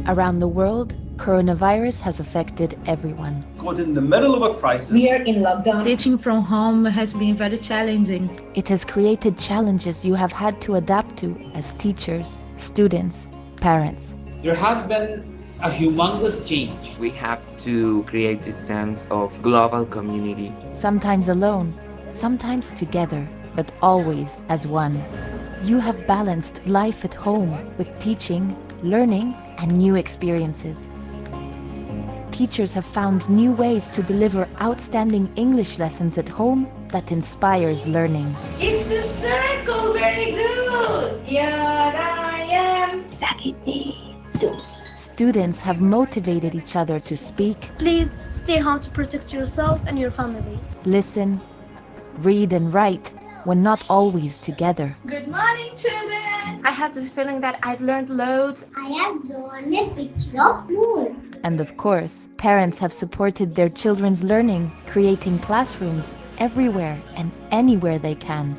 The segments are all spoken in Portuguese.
Around the world, coronavirus has affected everyone. Caught in the middle of a crisis. We are in lockdown. Teaching from home has been very challenging. It has created challenges you have had to adapt to as teachers, students, parents. There has been a humongous change. We have to create this sense of global community. Sometimes alone, sometimes together, but always as one. You have balanced life at home with teaching, learning, and new experiences. Teachers have found new ways to deliver outstanding English lessons at home that inspires learning. It's a circle, very good. Here I am. Sakiti. Students have motivated each other to speak, Please stay home to protect yourself and your family. listen, read and write when not always together. Good morning, children. I have this feeling that I've learned loads. I have drawn a picture of moon. And of course, parents have supported their children's learning, creating classrooms everywhere and anywhere they can.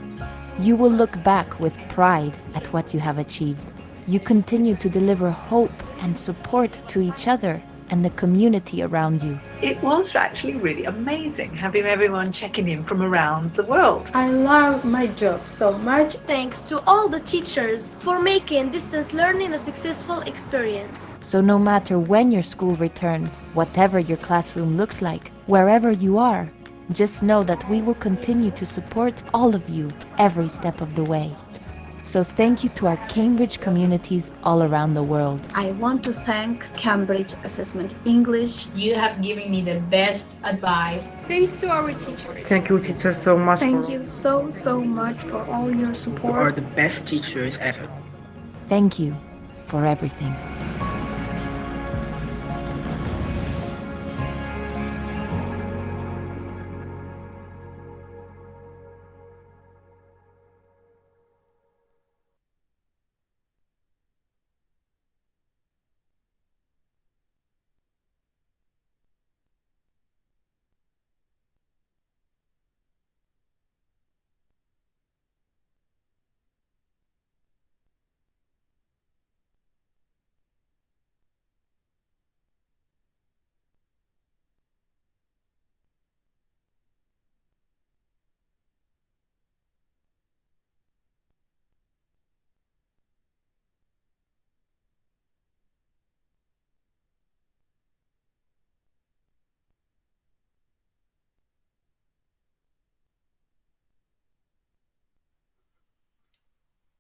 You will look back with pride at what you have achieved. You continue to deliver hope and support to each other and the community around you. It was actually really amazing having everyone checking in from around the world. I love my job so much. Thanks to all the teachers for making distance learning a successful experience. So no matter when your school returns, whatever your classroom looks like, wherever you are, just know that we will continue to support all of you every step of the way. So thank you to our Cambridge communities all around the world. I want to thank Cambridge Assessment English. You have given me the best advice. Thanks to our teachers. Thank you, teachers, so much. Thank you so much for all your You support. are the best teachers ever. Thank you for everything.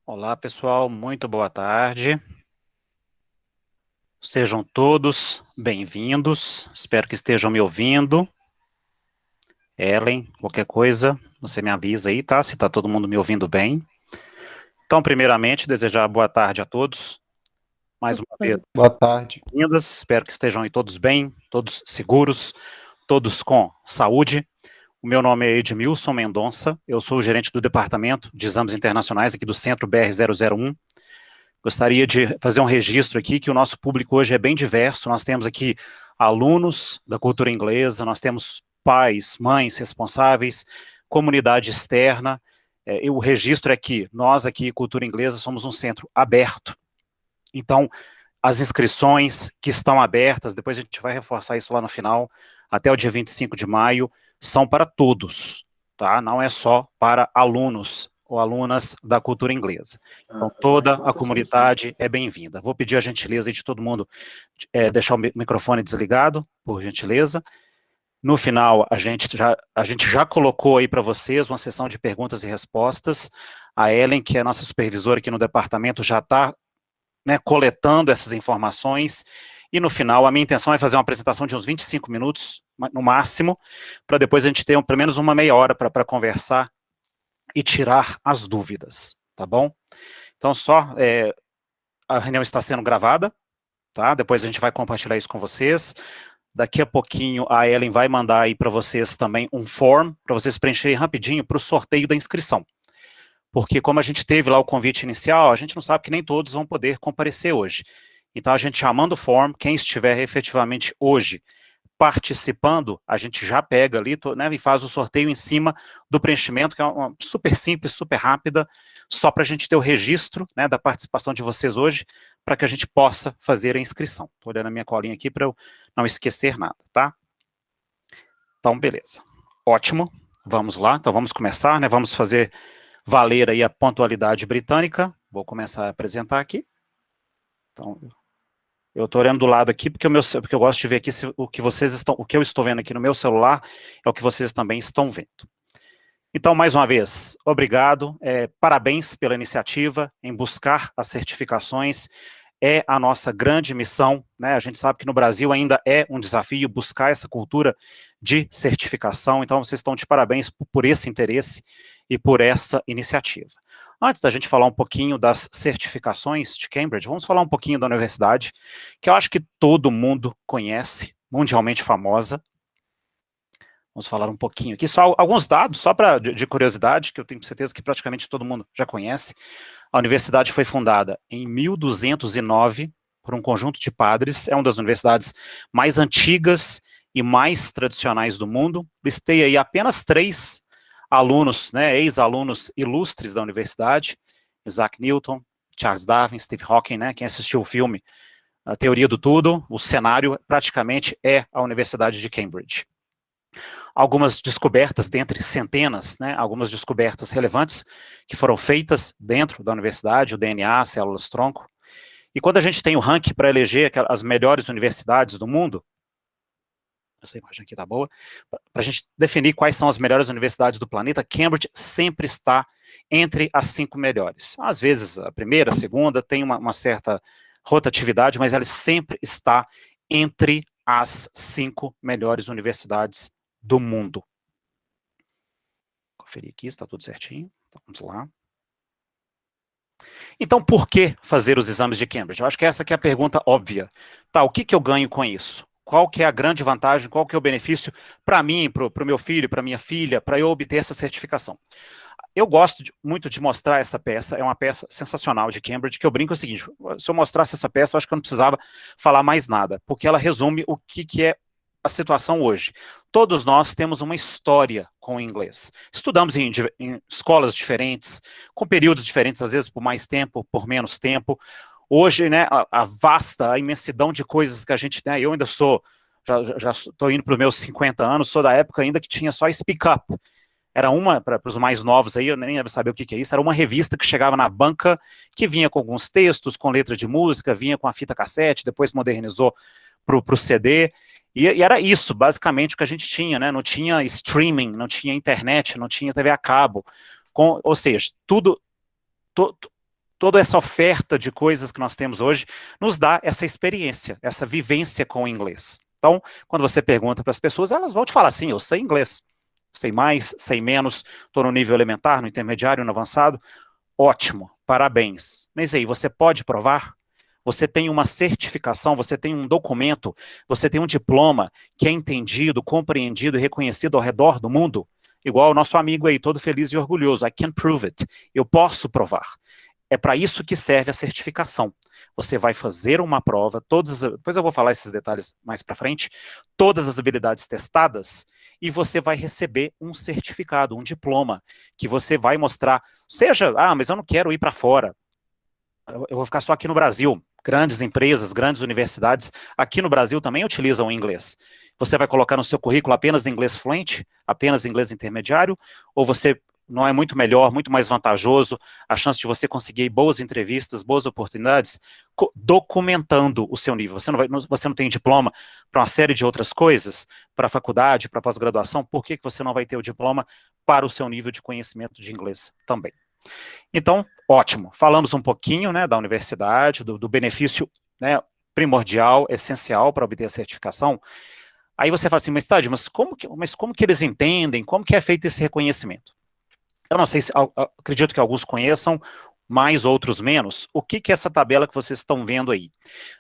Olá, pessoal, muito boa tarde. Sejam todos bem-vindos, espero que estejam me ouvindo. Ellen, qualquer coisa, você me avisa aí, tá? Se está todo mundo me ouvindo bem. Então, primeiramente, desejar boa tarde a todos. Mais uma vez, boa tarde. Bem-vindas, espero que estejam aí todos bem, todos seguros, todos com saúde. O meu nome é Edmilson Mendonça, eu sou o gerente do Departamento de Exames Internacionais aqui do Centro BR-001. Gostaria de fazer um registro aqui que o nosso público hoje é bem diverso, nós temos aqui alunos da cultura inglesa, nós temos pais, mães responsáveis, comunidade externa, e o registro é que nós aqui, Cultura Inglesa, somos um centro aberto. Então, as inscrições que estão abertas, depois a gente vai reforçar isso lá no final, até o dia 25 de maio, são para todos, tá? Não é só para alunos ou alunas da cultura inglesa. Então, toda a comunidade é bem-vinda. Vou pedir a gentileza de todo mundo deixar o microfone desligado, por gentileza. No final, a gente já colocou aí para vocês uma sessão de perguntas e respostas. A Ellen, que é a nossa supervisora aqui no departamento, já está, né, coletando essas informações. E no final, a minha intenção é fazer uma apresentação de uns 25 minutos, no máximo, para depois a gente ter pelo menos uma meia hora para conversar e tirar as dúvidas, tá bom? Então, a reunião está sendo gravada, tá? Depois a gente vai compartilhar isso com vocês. Daqui a pouquinho a Ellen vai mandar aí para vocês também um form, para vocês preencherem rapidinho para o sorteio da inscrição. Porque como a gente teve lá o convite inicial, a gente não sabe que nem todos vão poder comparecer hoje. Então a gente já manda o form, quem estiver efetivamente hoje participando, a gente já pega ali, né, e faz o sorteio em cima do preenchimento, que é uma super simples, super rápida, só para a gente ter o registro, né, da participação de vocês hoje, para que a gente possa fazer a inscrição. Estou olhando a minha colinha aqui para eu não esquecer nada, tá? Então, beleza. Ótimo. Vamos lá. Então, vamos começar, né? Vamos fazer valer aí a pontualidade britânica. Vou começar a apresentar aqui. Então, eu estou olhando do lado aqui porque eu gosto de ver aqui o que eu estou vendo aqui no meu celular é o que vocês também estão vendo. Então, mais uma vez, obrigado, parabéns pela iniciativa em buscar as certificações, é a nossa grande missão, né? A gente sabe que no Brasil ainda é um desafio buscar essa cultura de certificação, então vocês estão de parabéns por esse interesse e por essa iniciativa. Antes da gente falar um pouquinho das certificações de Cambridge, vamos falar um pouquinho da universidade, que eu acho que todo mundo conhece, mundialmente famosa. Vamos falar um pouquinho aqui, só alguns dados, só de curiosidade, que eu tenho certeza que praticamente todo mundo já conhece. A universidade foi fundada em 1209 por um conjunto de padres, é uma das universidades mais antigas e mais tradicionais do mundo. Listei aí apenas 3 alunos, né, ex-alunos ilustres da universidade: Isaac Newton, Charles Darwin, Stephen Hawking, né, quem assistiu o filme A Teoria do Tudo, o cenário praticamente é a Universidade de Cambridge. Algumas descobertas, dentre centenas, né, algumas descobertas relevantes que foram feitas dentro da universidade, o DNA, células-tronco. E quando a gente tem o ranking para eleger as melhores universidades do mundo, essa imagem aqui tá boa, para a gente definir quais são as melhores universidades do planeta, Cambridge sempre está entre as 5 melhores. Às vezes a primeira, a segunda, tem uma certa rotatividade, mas ela sempre está entre as 5 melhores universidades do mundo. Vou conferir aqui, está tudo certinho. Então, vamos lá. Então, por que fazer os exames de Cambridge? Eu acho que essa aqui é a pergunta óbvia. Tá, o que eu ganho com isso? Qual que é a grande vantagem, qual que é o benefício para mim, para o meu filho, para minha filha, para eu obter essa certificação? Eu gosto muito de mostrar essa peça, é uma peça sensacional de Cambridge, que eu brinco o seguinte: se eu mostrasse essa peça, eu acho que eu não precisava falar mais nada, porque ela resume o que é a situação hoje. Todos nós temos uma história com o inglês. Estudamos em escolas diferentes, com períodos diferentes, às vezes por mais tempo, por menos tempo. Hoje, né, a imensidão de coisas que a gente, né, eu ainda sou, já estou indo para os meus 50 anos, sou da época ainda que tinha só Speak Up. Era uma, para os mais novos aí, eu nem deve saber o que é isso, era uma revista que chegava na banca, que vinha com alguns textos, com letra de música, vinha com a fita cassete, depois modernizou para o CD, e era isso, basicamente, o que a gente tinha, né? Não tinha streaming, não tinha internet, não tinha TV a cabo, ou seja, toda essa oferta de coisas que nós temos hoje nos dá essa experiência, essa vivência com o inglês. Então, quando você pergunta para as pessoas, elas vão te falar assim: eu sei inglês, sei mais, sei menos, estou no nível elementar, no intermediário, no avançado. Ótimo, parabéns. Mas aí, você pode provar? Você tem uma certificação, você tem um documento, você tem um diploma que é entendido, compreendido e reconhecido ao redor do mundo? Igual o nosso amigo aí, todo feliz e orgulhoso. I can prove it. Eu posso provar. É para isso que serve a certificação. Você vai fazer uma prova, depois eu vou falar esses detalhes mais para frente, todas as habilidades testadas, e você vai receber um certificado, um diploma, que você vai mostrar, seja, mas eu não quero ir para fora, eu vou ficar só aqui no Brasil. Grandes empresas, grandes universidades, aqui no Brasil também utilizam o inglês. Você vai colocar no seu currículo apenas inglês fluente, apenas inglês intermediário, ou você não é muito melhor, muito mais vantajoso, a chance de você conseguir boas entrevistas, boas oportunidades, documentando o seu nível. Você não tem diploma para uma série de outras coisas, para a faculdade, para a pós-graduação, por que você não vai ter o diploma para o seu nível de conhecimento de inglês também? Então, ótimo. Falamos um pouquinho, né, da universidade, do benefício, né, primordial, essencial para obter a certificação. Aí você fala assim: mas Tádio, mas como que eles entendem, como que é feito esse reconhecimento? Eu não sei se, acredito que alguns conheçam, mais outros menos. O que é essa tabela que vocês estão vendo aí?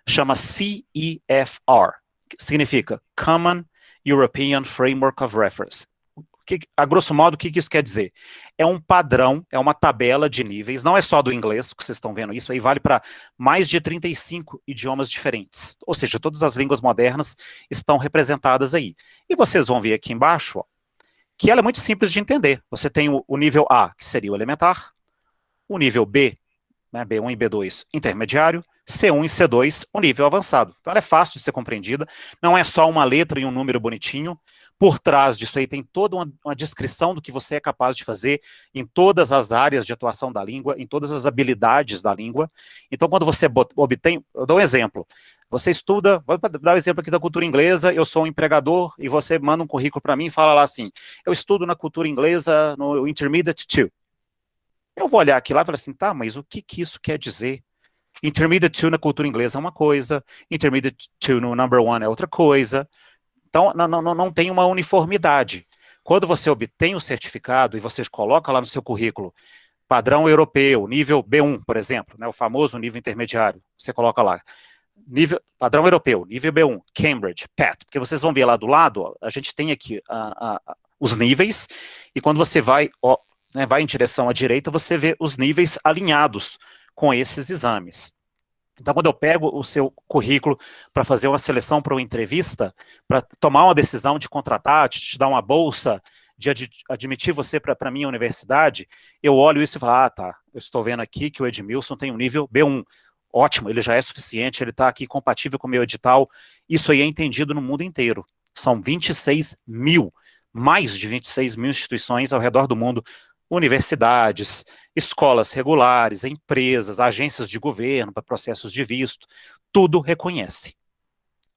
Chama CEFR, que significa Common European Framework of Reference. A grosso modo, o que isso quer dizer? É um padrão, é uma tabela de níveis, não é só do inglês, que vocês estão vendo isso aí, vale para mais de 35 idiomas diferentes. Ou seja, todas as línguas modernas estão representadas aí. E vocês vão ver aqui embaixo, ó, que ela é muito simples de entender. Você tem o nível A, que seria o elementar, o nível B, né, B1 e B2, intermediário, C1 e C2, o nível avançado. Então ela é fácil de ser compreendida, não é só uma letra e um número bonitinho, por trás disso aí tem toda uma descrição do que você é capaz de fazer em todas as áreas de atuação da língua, em todas as habilidades da língua. Então quando você obtém, eu dou um exemplo, você estuda, vou dar o exemplo aqui da cultura inglesa, eu sou um empregador e você manda um currículo para mim e fala lá assim, eu estudo na cultura inglesa no Intermediate 2. Eu vou olhar aqui lá e falar assim, tá, mas o que isso quer dizer? Intermediate 2 na cultura inglesa é uma coisa, Intermediate 2 no Number 1 é outra coisa. Então, não tem uma uniformidade. Quando você obtém o certificado e você coloca lá no seu currículo, padrão europeu, nível B1, por exemplo, né, o famoso nível intermediário, você coloca lá, padrão europeu, nível B1, Cambridge, PET, porque vocês vão ver lá do lado, ó, a gente tem aqui os níveis, e quando você vai em direção à direita, você vê os níveis alinhados com esses exames. Então, quando eu pego o seu currículo para fazer uma seleção para uma entrevista, para tomar uma decisão de contratar, de te dar uma bolsa, de admitir você para a minha universidade, eu olho isso e falo, tá, eu estou vendo aqui que o Edmilson tem um nível B1. Ótimo, ele já é suficiente, ele está aqui compatível com o meu edital. Isso aí é entendido no mundo inteiro. São 26 mil, mais de 26 mil instituições ao redor do mundo, universidades, escolas regulares, empresas, agências de governo para processos de visto, tudo reconhece,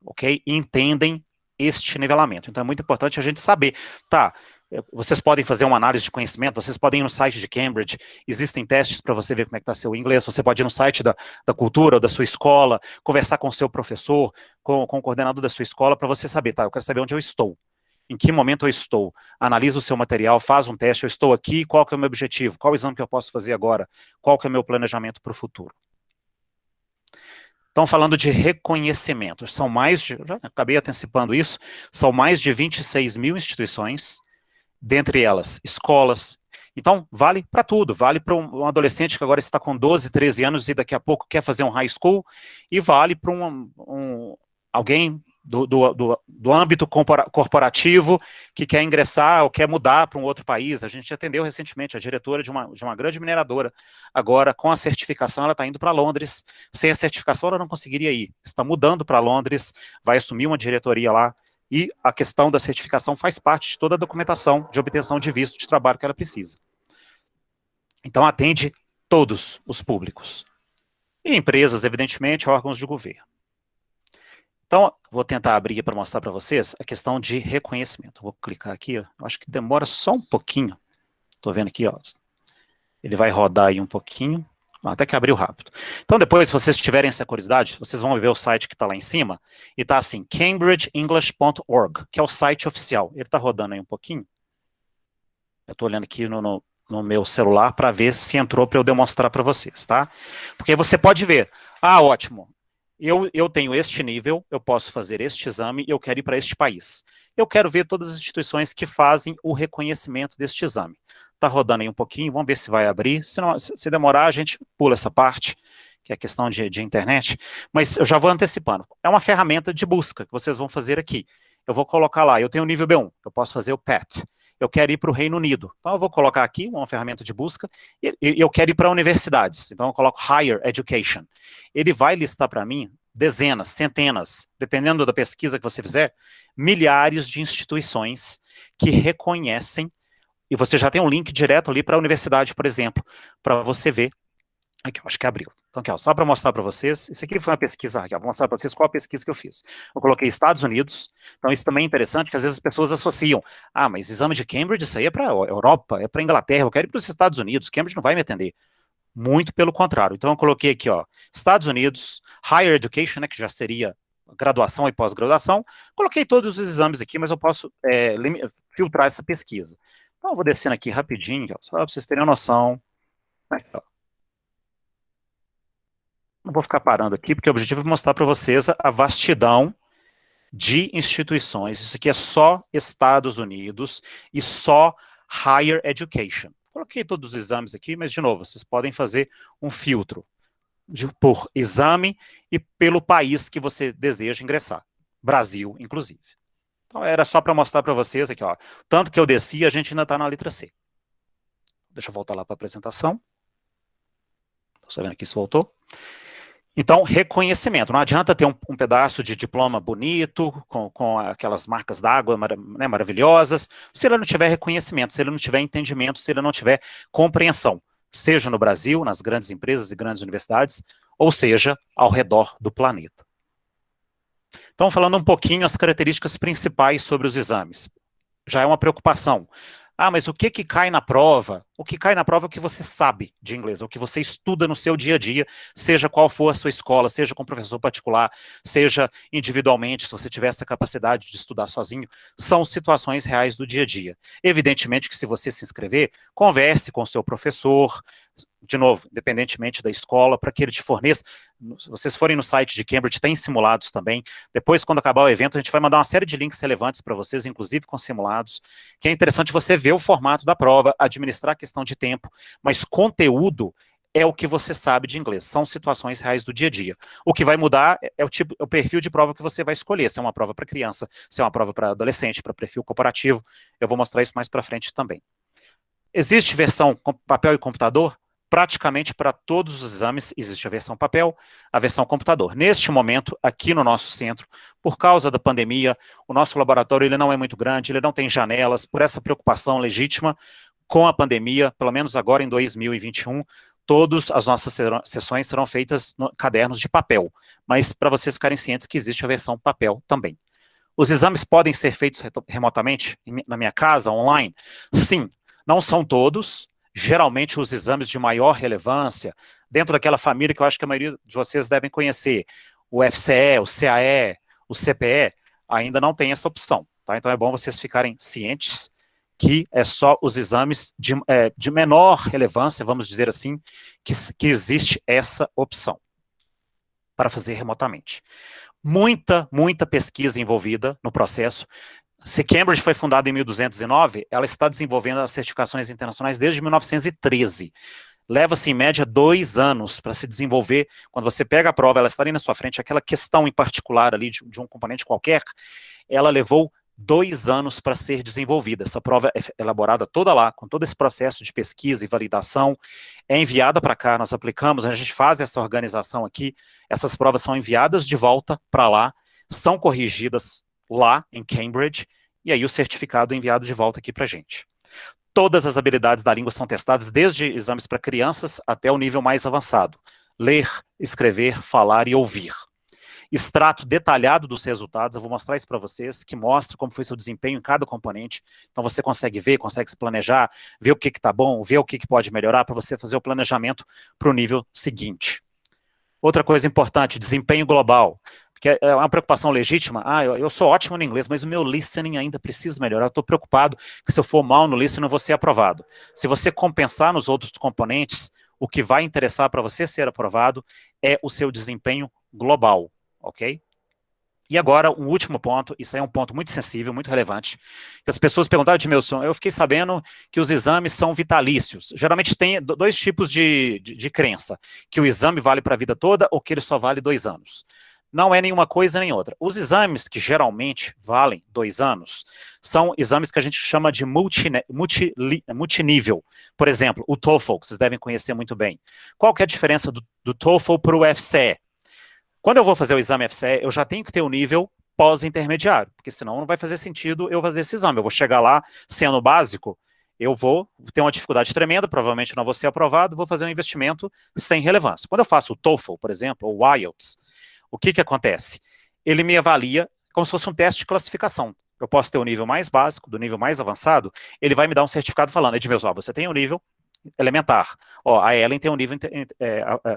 ok? E entendem este nivelamento. Então é muito importante a gente saber, tá, vocês podem fazer uma análise de conhecimento, vocês podem ir no site de Cambridge, existem testes para você ver como é que está seu inglês, você pode ir no site da cultura ou da sua escola, conversar com o seu professor, com o coordenador da sua escola, para você saber, tá, eu quero saber onde eu estou. Em que momento eu estou? Analisa o seu material, faz um teste, eu estou aqui, qual que é o meu objetivo? Qual exame que eu posso fazer agora? Qual que é o meu planejamento para o futuro? Então, falando de reconhecimento, são mais de, já acabei antecipando isso, são mais de 26 mil instituições, dentre elas escolas. Então, vale para tudo, vale para um adolescente que agora está com 12, 13 anos e daqui a pouco quer fazer um high school, e vale para alguém do âmbito corporativo que quer ingressar ou quer mudar para um outro país. A gente atendeu recentemente a diretora de uma grande mineradora. Agora, com a certificação, ela está indo para Londres. Sem a certificação, ela não conseguiria ir. Está mudando para Londres, vai assumir uma diretoria lá, e a questão da certificação faz parte de toda a documentação de obtenção de visto de trabalho que ela precisa. Então, atende todos os públicos. E empresas, evidentemente, órgãos de governo. Então, vou tentar abrir para mostrar para vocês a questão de reconhecimento. Vou clicar aqui, ó. Acho que demora só um pouquinho. Estou vendo aqui, ó. Ele vai rodar aí um pouquinho. Até que abriu rápido. Então, depois, se vocês tiverem essa curiosidade, vocês vão ver o site que está lá em cima, e está assim, cambridgeenglish.org, que é o site oficial. Ele está rodando aí um pouquinho. Eu estou olhando aqui no meu celular para ver se entrou para eu demonstrar para vocês, tá? Porque você pode ver, ótimo, eu tenho este nível, eu posso fazer este exame, eu quero ir para este país. Eu quero ver todas as instituições que fazem o reconhecimento deste exame. Está rodando aí um pouquinho, vamos ver se vai abrir. Se demorar, a gente pula essa parte, que é a questão de internet. Mas eu já vou antecipando. É uma ferramenta de busca que vocês vão fazer aqui. Eu vou colocar lá, eu tenho o nível B1, eu posso fazer o PET. Eu quero ir para o Reino Unido. Então eu vou colocar aqui uma ferramenta de busca, e eu quero ir para universidades. Então eu coloco Higher Education. Ele vai listar para mim dezenas, centenas, dependendo da pesquisa que você fizer, milhares de instituições que reconhecem, e você já tem um link direto ali para a universidade, por exemplo, para você ver. Aqui, eu acho que abriu. Então, aqui, ó, só para mostrar para vocês, isso aqui foi uma pesquisa, aqui, ó, vou mostrar para vocês qual a pesquisa que eu fiz. Eu coloquei Estados Unidos, então isso também é interessante, que às vezes as pessoas associam, mas exame de Cambridge, isso aí é para a Europa, é para a Inglaterra, eu quero ir para os Estados Unidos, Cambridge não vai me atender. Muito pelo contrário. Então, eu coloquei aqui, ó, Estados Unidos, Higher Education, né, que já seria graduação e pós-graduação, coloquei todos os exames aqui, mas eu posso filtrar essa pesquisa. Então, eu vou descendo aqui rapidinho, ó, só para vocês terem uma noção. Aqui, ó. Não vou ficar parando aqui, porque o objetivo é mostrar para vocês a vastidão de instituições. Isso aqui é só Estados Unidos e só Higher Education. Coloquei todos os exames aqui, mas, de novo, vocês podem fazer um filtro por exame e pelo país que você deseja ingressar. Brasil, inclusive. Então, era só para mostrar para vocês aqui, ó. Tanto que eu desci, a gente ainda está na letra C. Deixa eu voltar lá para a apresentação. Estou vendo aqui se voltou. Então, reconhecimento. Não adianta ter um pedaço de diploma bonito, com aquelas marcas d'água maravilhosas, se ele não tiver reconhecimento, se ele não tiver entendimento, se ele não tiver compreensão, seja no Brasil, nas grandes empresas e grandes universidades, ou seja, ao redor do planeta. Então, falando um pouquinho as características principais sobre os exames. Já é uma preocupação. Ah, mas o que cai na prova? O que cai na prova é o que você sabe de inglês, o que você estuda no seu dia a dia, seja qual for a sua escola, seja com professor particular, seja individualmente, se você tiver essa capacidade de estudar sozinho, são situações reais do dia a dia. Evidentemente que se você se inscrever, converse com o seu professor, de novo, independentemente da escola, para que ele te forneça. Se vocês forem no site de Cambridge, tem simulados também. Depois, quando acabar o evento, a gente vai mandar uma série de links relevantes para vocês, inclusive com simulados, que é interessante você ver o formato da prova, administrar a questão de tempo, mas conteúdo é o que você sabe de inglês, são situações reais do dia a dia. O que vai mudar é o perfil de prova que você vai escolher, se é uma prova para criança, se é uma prova para adolescente, para perfil corporativo. Eu vou mostrar isso mais para frente também. Existe versão com papel e computador? Praticamente para todos os exames existe a versão papel, a versão computador. Neste momento, aqui no nosso centro, por causa da pandemia, o nosso laboratório ele não é muito grande, ele não tem janelas, por essa preocupação legítima com a pandemia, pelo menos agora em 2021, todas as nossas sessões serão feitas em cadernos de papel, mas para vocês ficarem cientes que existe a versão papel também. Os exames podem ser feitos remotamente, na minha casa, online? Sim, não são todos. Geralmente os exames de maior relevância, dentro daquela família que eu acho que a maioria de vocês devem conhecer, o FCE, o CAE, o CPE, ainda não tem essa opção, tá? Então é bom vocês ficarem cientes que é só os exames de menor relevância, vamos dizer assim, que existe essa opção para fazer remotamente. Muita pesquisa envolvida no processo. Se Cambridge foi fundada em 1209, ela está desenvolvendo as certificações internacionais desde 1913. Leva-se, em média, 2 anos para se desenvolver. Quando você pega a prova, ela está ali na sua frente, aquela questão em particular ali de um componente qualquer, ela levou 2 anos para ser desenvolvida. Essa prova é elaborada toda lá, com todo esse processo de pesquisa e validação, é enviada para cá, nós aplicamos, a gente faz essa organização aqui, essas provas são enviadas de volta para lá, são corrigidas lá em Cambridge, e aí o certificado é enviado de volta aqui para a gente. Todas as habilidades da língua são testadas, desde exames para crianças até o nível mais avançado. Ler, escrever, falar e ouvir. Extrato detalhado dos resultados, eu vou mostrar isso para vocês, que mostra como foi seu desempenho em cada componente. Então você consegue ver, consegue se planejar, ver o que está bom, ver o que pode melhorar, para você fazer o planejamento para o nível seguinte. Outra coisa importante, desempenho global. Porque é uma preocupação legítima. Ah, eu sou ótimo no inglês, mas o meu listening ainda precisa melhorar. Eu estou preocupado que se eu for mal no listening, eu vou ser aprovado. Se você compensar nos outros componentes, o que vai interessar para você ser aprovado é o seu desempenho global, ok? E agora, um último ponto, isso aí é um ponto muito sensível, muito relevante, que as pessoas perguntaram, Edmilson, eu fiquei sabendo que os exames são vitalícios. Geralmente tem 2 tipos de crença, que o exame vale para a vida toda ou que ele só vale 2 anos. Não é nenhuma coisa nem outra. Os exames que geralmente valem 2 anos são exames que a gente chama de multinível. Por exemplo, o TOEFL, que vocês devem conhecer muito bem. Qual que é a diferença do TOEFL para o FCE? Quando eu vou fazer o exame FCE, eu já tenho que ter o nível pós-intermediário, porque senão não vai fazer sentido eu fazer esse exame. Eu vou chegar lá sendo básico, eu vou ter uma dificuldade tremenda, provavelmente não vou ser aprovado, vou fazer um investimento sem relevância. Quando eu faço o TOEFL, por exemplo, ou o IELTS, o que acontece? Ele me avalia como se fosse um teste de classificação. Eu posso ter o nível mais básico, do nível mais avançado, ele vai me dar um certificado falando, Edmilson, você tem o nível elementar, a Ellen tem um nível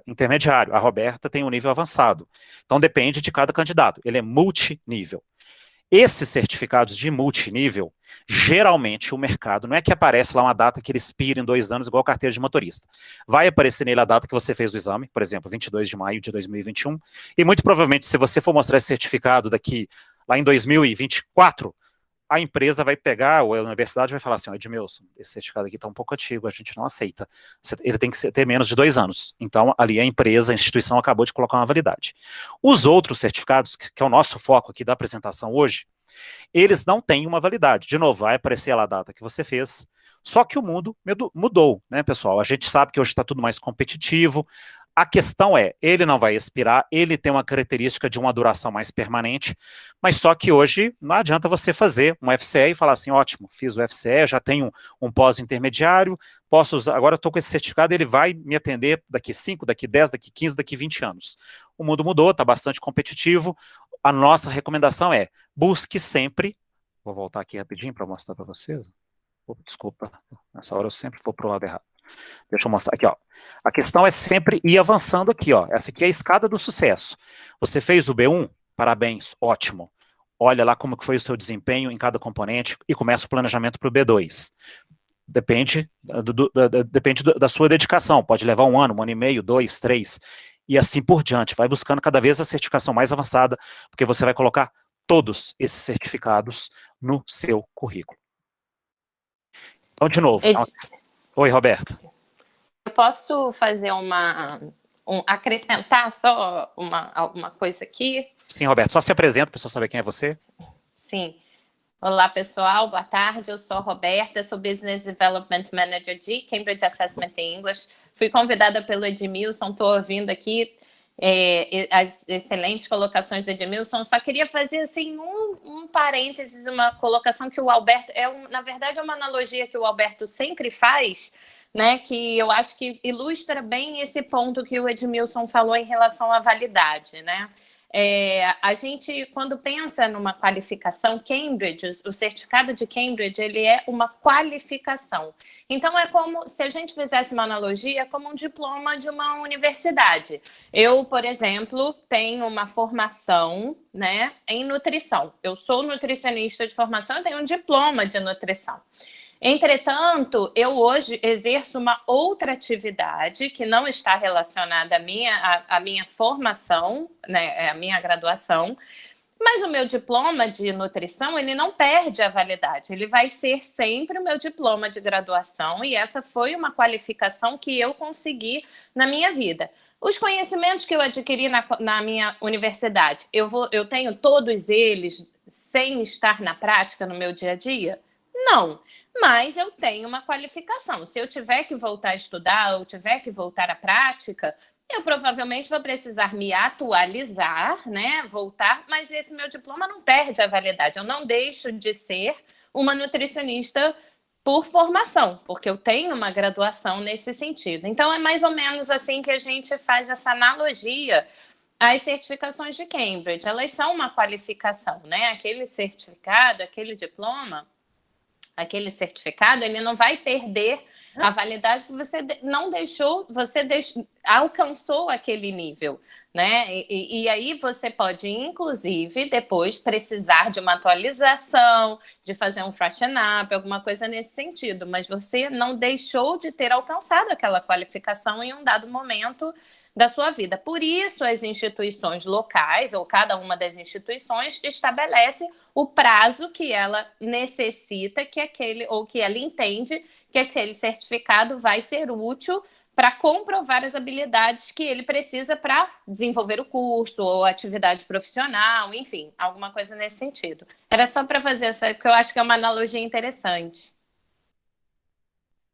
intermediário, a Roberta tem um nível avançado. Então depende de cada candidato, ele é multinível. Esses certificados de multinível, geralmente o mercado, não é que aparece lá uma data que ele expira em 2 anos, igual a carteira de motorista. Vai aparecer nele a data que você fez o exame, por exemplo, 22 de maio de 2021, e muito provavelmente, se você for mostrar esse certificado daqui lá em 2024, a empresa vai pegar, ou a universidade vai falar assim, Edmilson, esse certificado aqui está um pouco antigo, a gente não aceita. Ele tem que ter menos de 2 anos. Então, ali a empresa, a instituição acabou de colocar uma validade. Os outros certificados, que é o nosso foco aqui da apresentação hoje, eles não têm uma validade. De novo, vai aparecer lá a data que você fez, só que o mundo mudou, né, pessoal? A gente sabe que hoje está tudo mais competitivo. A questão é, ele não vai expirar, ele tem uma característica de uma duração mais permanente, mas só que hoje não adianta você fazer um FCE e falar assim, ótimo, fiz o FCE, já tenho um pós-intermediário, posso usar, agora eu estou com esse certificado, ele vai me atender daqui 5, daqui 10, daqui 15, daqui 20 anos. O mundo mudou, está bastante competitivo, a nossa recomendação é, busque sempre, vou voltar aqui rapidinho para mostrar para vocês, desculpa, nessa hora eu sempre vou para o lado errado. Deixa eu mostrar aqui, ó. A questão é sempre ir avançando aqui, ó. Essa aqui é a escada do sucesso. Você fez o B1? Parabéns, ótimo. Olha lá como que foi o seu desempenho em cada componente e começa o planejamento para o B2. Depende da sua dedicação. Pode levar 1 ano, 1 ano e meio, 2, 3, e assim por diante. Vai buscando cada vez a certificação mais avançada, porque você vai colocar todos esses certificados no seu currículo. Então, de novo. Oi, Roberto. Eu posso fazer acrescentar só alguma coisa aqui? Sim, Roberto, só se apresenta para o pessoal saber quem é você. Sim. Olá, pessoal, boa tarde, eu sou a Roberta, sou Business Development Manager de Cambridge Assessment English. Fui convidada pelo Edmilson, estou ouvindo aqui as excelentes colocações do Edmilson, só queria fazer assim um parênteses, uma colocação que o Alberto, na verdade é uma analogia que o Alberto sempre faz, né, que eu acho que ilustra bem esse ponto que o Edmilson falou em relação à validade, né? A gente, quando pensa numa qualificação, Cambridge, o certificado de Cambridge, ele é uma qualificação. Então, é como se a gente fizesse uma analogia como um diploma de uma universidade. Eu, por exemplo, tenho uma formação, né, em nutrição. Eu sou nutricionista de formação e tenho um diploma de nutrição. Entretanto, eu hoje exerço uma outra atividade que não está relacionada à minha formação, né, à minha graduação, mas o meu diploma de nutrição, ele não perde a validade, ele vai ser sempre o meu diploma de graduação e essa foi uma qualificação que eu consegui na minha vida. Os conhecimentos que eu adquiri na minha universidade, eu tenho todos eles sem estar na prática no meu dia a dia? Não, mas eu tenho uma qualificação. Se eu tiver que voltar a estudar ou tiver que voltar à prática, eu provavelmente vou precisar me atualizar, né, voltar, mas esse meu diploma não perde a validade. Eu não deixo de ser uma nutricionista por formação, porque eu tenho uma graduação nesse sentido. Então, é mais ou menos assim que a gente faz essa analogia às certificações de Cambridge. Elas são uma qualificação, né? Aquele certificado, aquele diploma, aquele certificado, ele não vai perder a validade porque você não deixou, alcançou aquele nível, né? E aí você pode, inclusive, depois precisar de uma atualização, de fazer um freshen up, alguma coisa nesse sentido, mas você não deixou de ter alcançado aquela qualificação em um dado momento da sua vida. Por isso, as instituições locais, ou cada uma das instituições, estabelece o prazo que ela necessita, ou que ela entende que aquele certificado vai ser útil para comprovar as habilidades que ele precisa para desenvolver o curso ou atividade profissional, enfim, alguma coisa nesse sentido. Era só para fazer essa, que eu acho que é uma analogia interessante.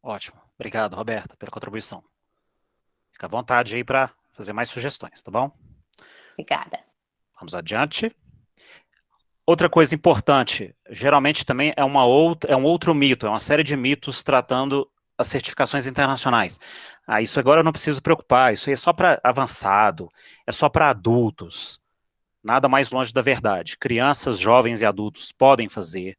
Ótimo. Obrigado, Roberta, pela contribuição. Fica à vontade aí para fazer mais sugestões, tá bom? Obrigada. Vamos adiante. Outra coisa importante, geralmente também é um outro mito, é uma série de mitos tratando as certificações internacionais. Isso agora eu não preciso preocupar, isso aí é só para avançado, é só para adultos. Nada mais longe da verdade. Crianças, jovens e adultos podem fazer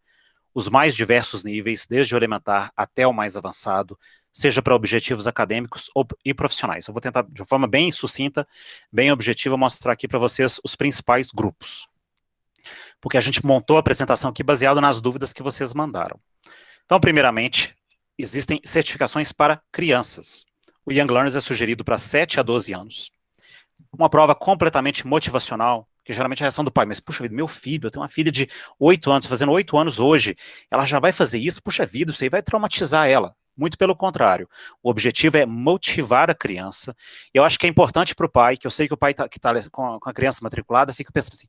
os mais diversos níveis, desde o elementar até o mais avançado, seja para objetivos acadêmicos e profissionais. Eu vou tentar, de forma bem sucinta, bem objetiva, mostrar aqui para vocês os principais grupos. Porque a gente montou a apresentação aqui baseado nas dúvidas que vocês mandaram. Então, primeiramente, existem certificações para crianças. O Young Learners é sugerido para 7 a 12 anos. Uma prova completamente motivacional, Porque geralmente a reação do pai, mas puxa vida, meu filho, eu tenho uma filha de 8 anos, fazendo 8 anos hoje, ela já vai fazer isso, puxa vida, isso aí vai traumatizar ela. Muito pelo contrário, o objetivo é motivar a criança. Eu acho que é importante para o pai, que eu sei que o pai que está com a criança matriculada fica pensando assim,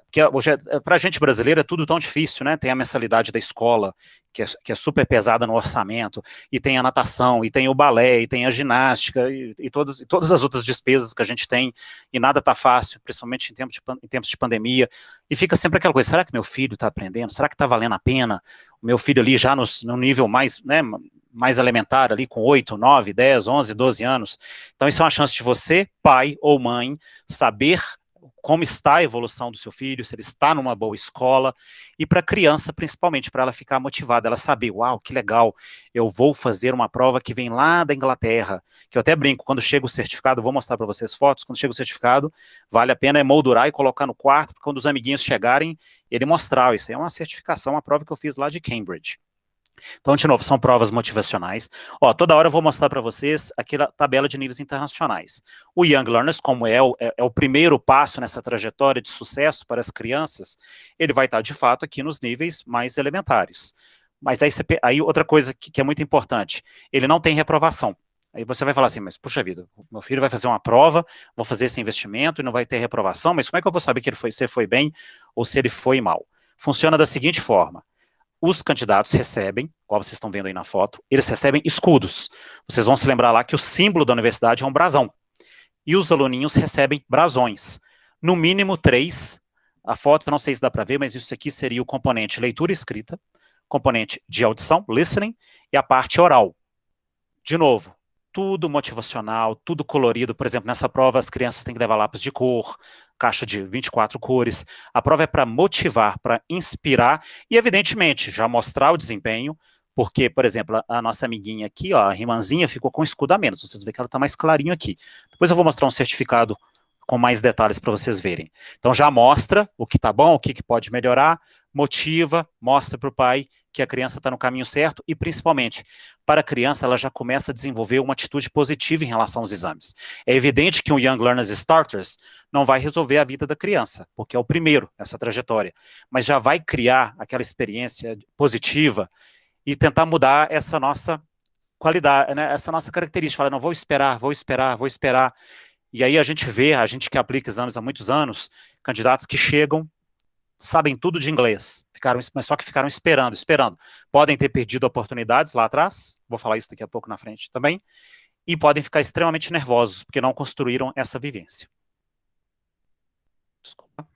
porque hoje, para a gente brasileira, é tudo tão difícil, né? Tem a mensalidade da escola, que é super pesada no orçamento, e tem a natação, e tem o balé, e tem a ginástica, e todas as outras despesas que a gente tem, e nada está fácil, principalmente em tempos de pandemia, e fica sempre aquela coisa, será que meu filho está aprendendo? Será que está valendo a pena? O meu filho ali já no nível mais, né, mais elementar, ali com 8, 9, 10, 11, 12 anos. Então isso é uma chance de você, pai ou mãe, saber como está a evolução do seu filho, se ele está numa boa escola, e para a criança, principalmente, para ela ficar motivada, ela saber, uau, que legal, eu vou fazer uma prova que vem lá da Inglaterra, que eu até brinco, quando chega o certificado, vou mostrar para vocês fotos, quando chega o certificado, vale a pena emoldurar e colocar no quarto, porque quando os amiguinhos chegarem, ele mostrar, isso aí é uma certificação, uma prova que eu fiz lá de Cambridge. Então, de novo, são provas motivacionais. Ó, toda hora eu vou mostrar para vocês aqui a tabela de níveis internacionais. O Young Learners, como é o primeiro passo nessa trajetória de sucesso para as crianças, ele vai estar, de fato, aqui nos níveis mais elementares. Mas aí outra coisa que é muito importante, ele não tem reprovação. Aí você vai falar assim, mas puxa vida, meu filho vai fazer uma prova, vou fazer esse investimento e não vai ter reprovação, mas como é que eu vou saber que se ele foi bem ou se ele foi mal? Funciona da seguinte forma. Os candidatos recebem, como vocês estão vendo aí na foto, eles recebem escudos. Vocês vão se lembrar lá que o símbolo da universidade é um brasão. E os aluninhos recebem brasões. No mínimo 3. A foto, não sei se dá para ver, mas isso aqui seria o componente leitura e escrita, componente de audição, listening, e a parte oral. De novo, tudo motivacional, tudo colorido. Por exemplo, nessa prova as crianças têm que levar lápis de cor, caixa de 24 cores. A prova é para motivar, para inspirar e, evidentemente, já mostrar o desempenho, porque, por exemplo, a nossa amiguinha aqui, ó, a Rimanzinha, ficou com escudo a menos. Vocês veem que ela está mais clarinho aqui. Depois eu vou mostrar um certificado com mais detalhes para vocês verem. Então já mostra o que está bom, o que pode melhorar, motiva, mostra para o pai que a criança está no caminho certo e, principalmente, para a criança, ela já começa a desenvolver uma atitude positiva em relação aos exames. É evidente que um Young Learners Starters não vai resolver a vida da criança, porque é o primeiro nessa trajetória, mas já vai criar aquela experiência positiva e tentar mudar essa nossa qualidade, né, essa nossa característica. Falar, não, vou esperar. E aí a gente vê, a gente que aplica exames há muitos anos, candidatos que chegam, sabem tudo de inglês, mas só que ficaram esperando. Podem ter perdido oportunidades lá atrás, vou falar isso daqui a pouco na frente também, e podem ficar extremamente nervosos, porque não construíram essa vivência. Desculpa.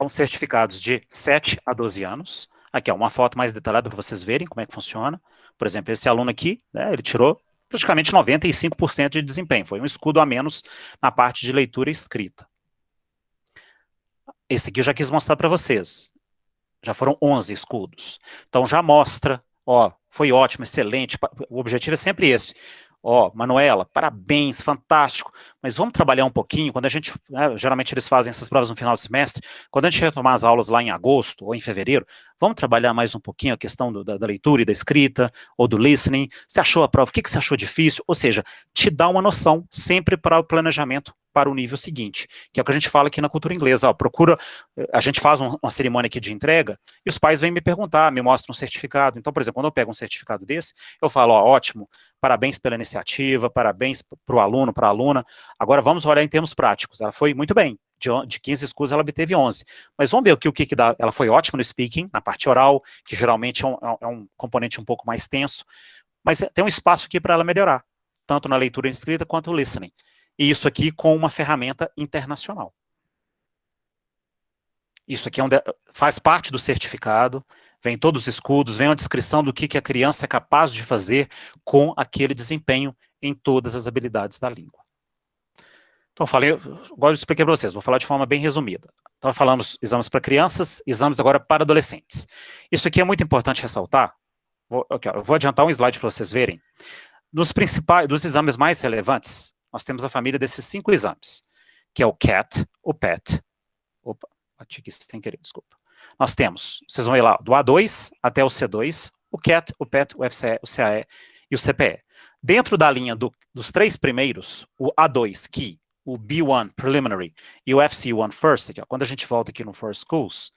São certificados de 7 a 12 anos. Aqui, ó, uma foto mais detalhada para vocês verem como é que funciona. Por exemplo, esse aluno aqui, né, ele tirou praticamente 95% de desempenho. Foi um escudo a menos na parte de leitura e escrita. Esse aqui eu já quis mostrar para vocês. Já foram 11 escudos. Então já mostra, ó, foi ótimo, excelente. O objetivo é sempre esse. Ó, Manuela, parabéns, fantástico. Mas vamos trabalhar um pouquinho, quando a gente, né, geralmente eles fazem essas provas no final do semestre, quando a gente retomar as aulas lá em agosto ou em fevereiro, vamos trabalhar mais um pouquinho a questão da leitura e da escrita, ou do listening. Você achou a prova? O que você achou difícil? Ou seja, te dá uma noção sempre para o planejamento para o nível seguinte, que é o que a gente fala aqui na cultura inglesa. Ó, a gente faz uma cerimônia aqui de entrega, e os pais vêm me perguntar, me mostram um certificado. Então, por exemplo, quando eu pego um certificado desse, eu falo, ó, ótimo, parabéns pela iniciativa, parabéns para o aluno, para a aluna. Agora vamos olhar em termos práticos. Ela foi muito bem, de 15 escudos ela obteve 11. Mas vamos ver o que dá. Ela foi ótima no speaking, na parte oral, que geralmente é um componente um pouco mais tenso, mas tem um espaço aqui para ela melhorar, tanto na leitura escrita quanto no listening. E isso aqui com uma ferramenta internacional. Isso aqui faz parte do certificado, vem todos os escudos, vem uma descrição do que a criança é capaz de fazer com aquele desempenho em todas as habilidades da língua. Então, agora eu expliquei para vocês, vou falar de forma bem resumida. Então, falamos exames para crianças, exames agora para adolescentes. Isso aqui é muito importante ressaltar. Eu vou adiantar um slide para vocês verem. Dos exames mais relevantes, nós temos a família desses 5 exames, que é o CAT, o PET, opa, bati aqui sem querer, desculpa. Nós temos, vocês vão ver lá, do A2 até o C2, o CAT, o PET, o FCE, o CAE e o CPE. Dentro da linha dos 3 primeiros, o A2, Key, o B1 Preliminary e o FC1 First, aqui, ó, quando a gente volta aqui no For Schools,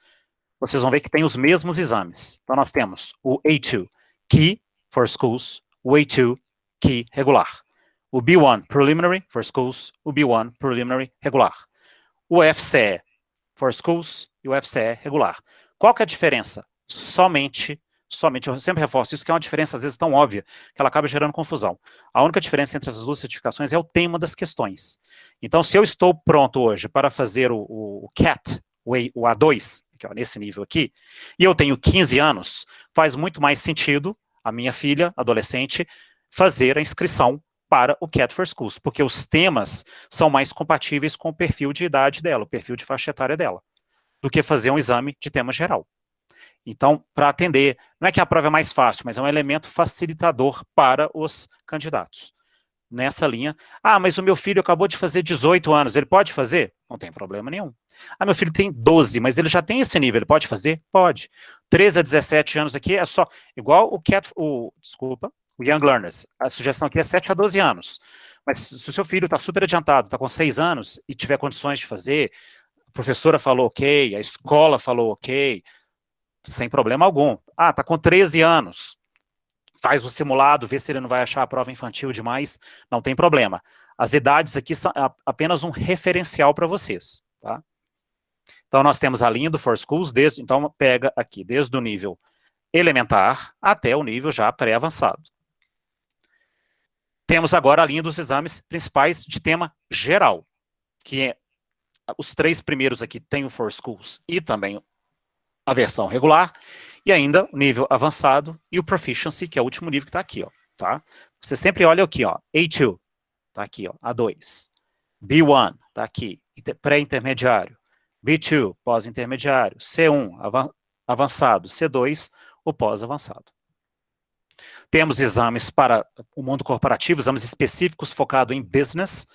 vocês vão ver que tem os mesmos exames. Então nós temos o A2 Key For Schools, o A2 Key regular. O B1 Preliminary For Schools, o B1 Preliminary regular. O FCE For Schools e o FCE regular. Qual que é a diferença? Somente, eu sempre reforço isso, que é uma diferença às vezes tão óbvia, que ela acaba gerando confusão. A única diferença entre as duas certificações é o tema das questões. Então, se eu estou pronto hoje para fazer o CAT, o A2, que é nesse nível aqui, e eu tenho 15 anos, faz muito mais sentido a minha filha, adolescente, fazer a inscrição para o CAT for Schools, porque os temas são mais compatíveis com o perfil de idade dela, o perfil de faixa etária dela, do que fazer um exame de tema geral. Então, para atender, não é que a prova é mais fácil, mas é um elemento facilitador para os candidatos. Nessa linha, mas o meu filho acabou de fazer 18 anos, ele pode fazer? Não tem problema nenhum. Meu filho tem 12, mas ele já tem esse nível, ele pode fazer? Pode. 13 a 17 anos aqui é só, igual o Young Learners, a sugestão aqui é 7 a 12 anos. Mas se o seu filho está super adiantado, está com 6 anos e tiver condições de fazer, a professora falou ok, a escola falou ok, sem problema algum. Tá com 13 anos, faz o simulado, vê se ele não vai achar a prova infantil demais, não tem problema. As idades aqui são apenas um referencial para vocês, tá? Então, nós temos a linha do For Schools, então pega aqui, desde o nível elementar até o nível já pré-avançado. Temos agora a linha dos exames principais de tema geral, que é os 3 primeiros aqui tem o For Schools e também a versão regular, e ainda o nível avançado e o Proficiency, que é o último nível que está aqui, ó, tá? Você sempre olha aqui, ó, A2, tá aqui, ó, A2, B1, tá aqui, pré-intermediário, B2, pós-intermediário, C1, avançado, C2, o pós-avançado. Temos exames para o mundo corporativo, exames específicos focados em business,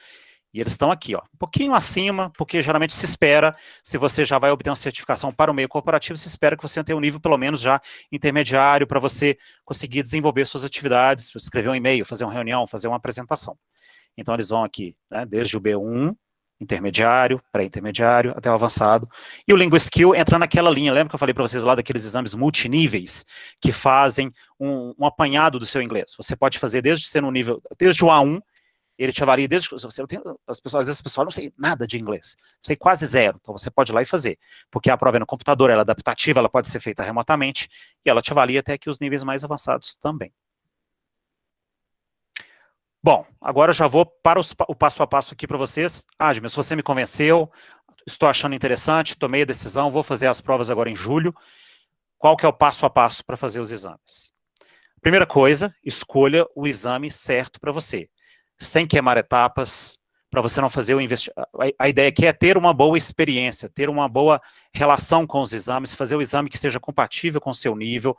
e eles estão aqui, ó, um pouquinho acima, porque geralmente se espera, se você já vai obter uma certificação para o meio corporativo, se espera que você tenha um nível pelo menos já intermediário para você conseguir desenvolver suas atividades, escrever um e-mail, fazer uma reunião, fazer uma apresentação. Então eles vão aqui, né, desde o B1, intermediário, pré-intermediário, até o avançado. E o LinguaSkill entra naquela linha, lembra que eu falei para vocês lá daqueles exames multiníveis, que fazem um apanhado do seu inglês. Você pode fazer desde ser no nível, desde o A1, ele te avalia desde que você tem, às vezes as pessoas não sei nada de inglês, sei quase zero, então você pode ir lá e fazer, porque a prova é no computador, ela é adaptativa, ela pode ser feita remotamente, e ela te avalia até que os níveis mais avançados também. Bom, agora eu já vou para o passo a passo aqui para vocês. Admir, se você me convenceu, estou achando interessante, tomei a decisão, vou fazer as provas agora em julho, qual que é o passo a passo para fazer os exames? Primeira coisa, escolha o exame certo para você, sem queimar etapas, para você não fazer o investimento. A ideia aqui é ter uma boa experiência, ter uma boa relação com os exames, fazer o exame que seja compatível com o seu nível,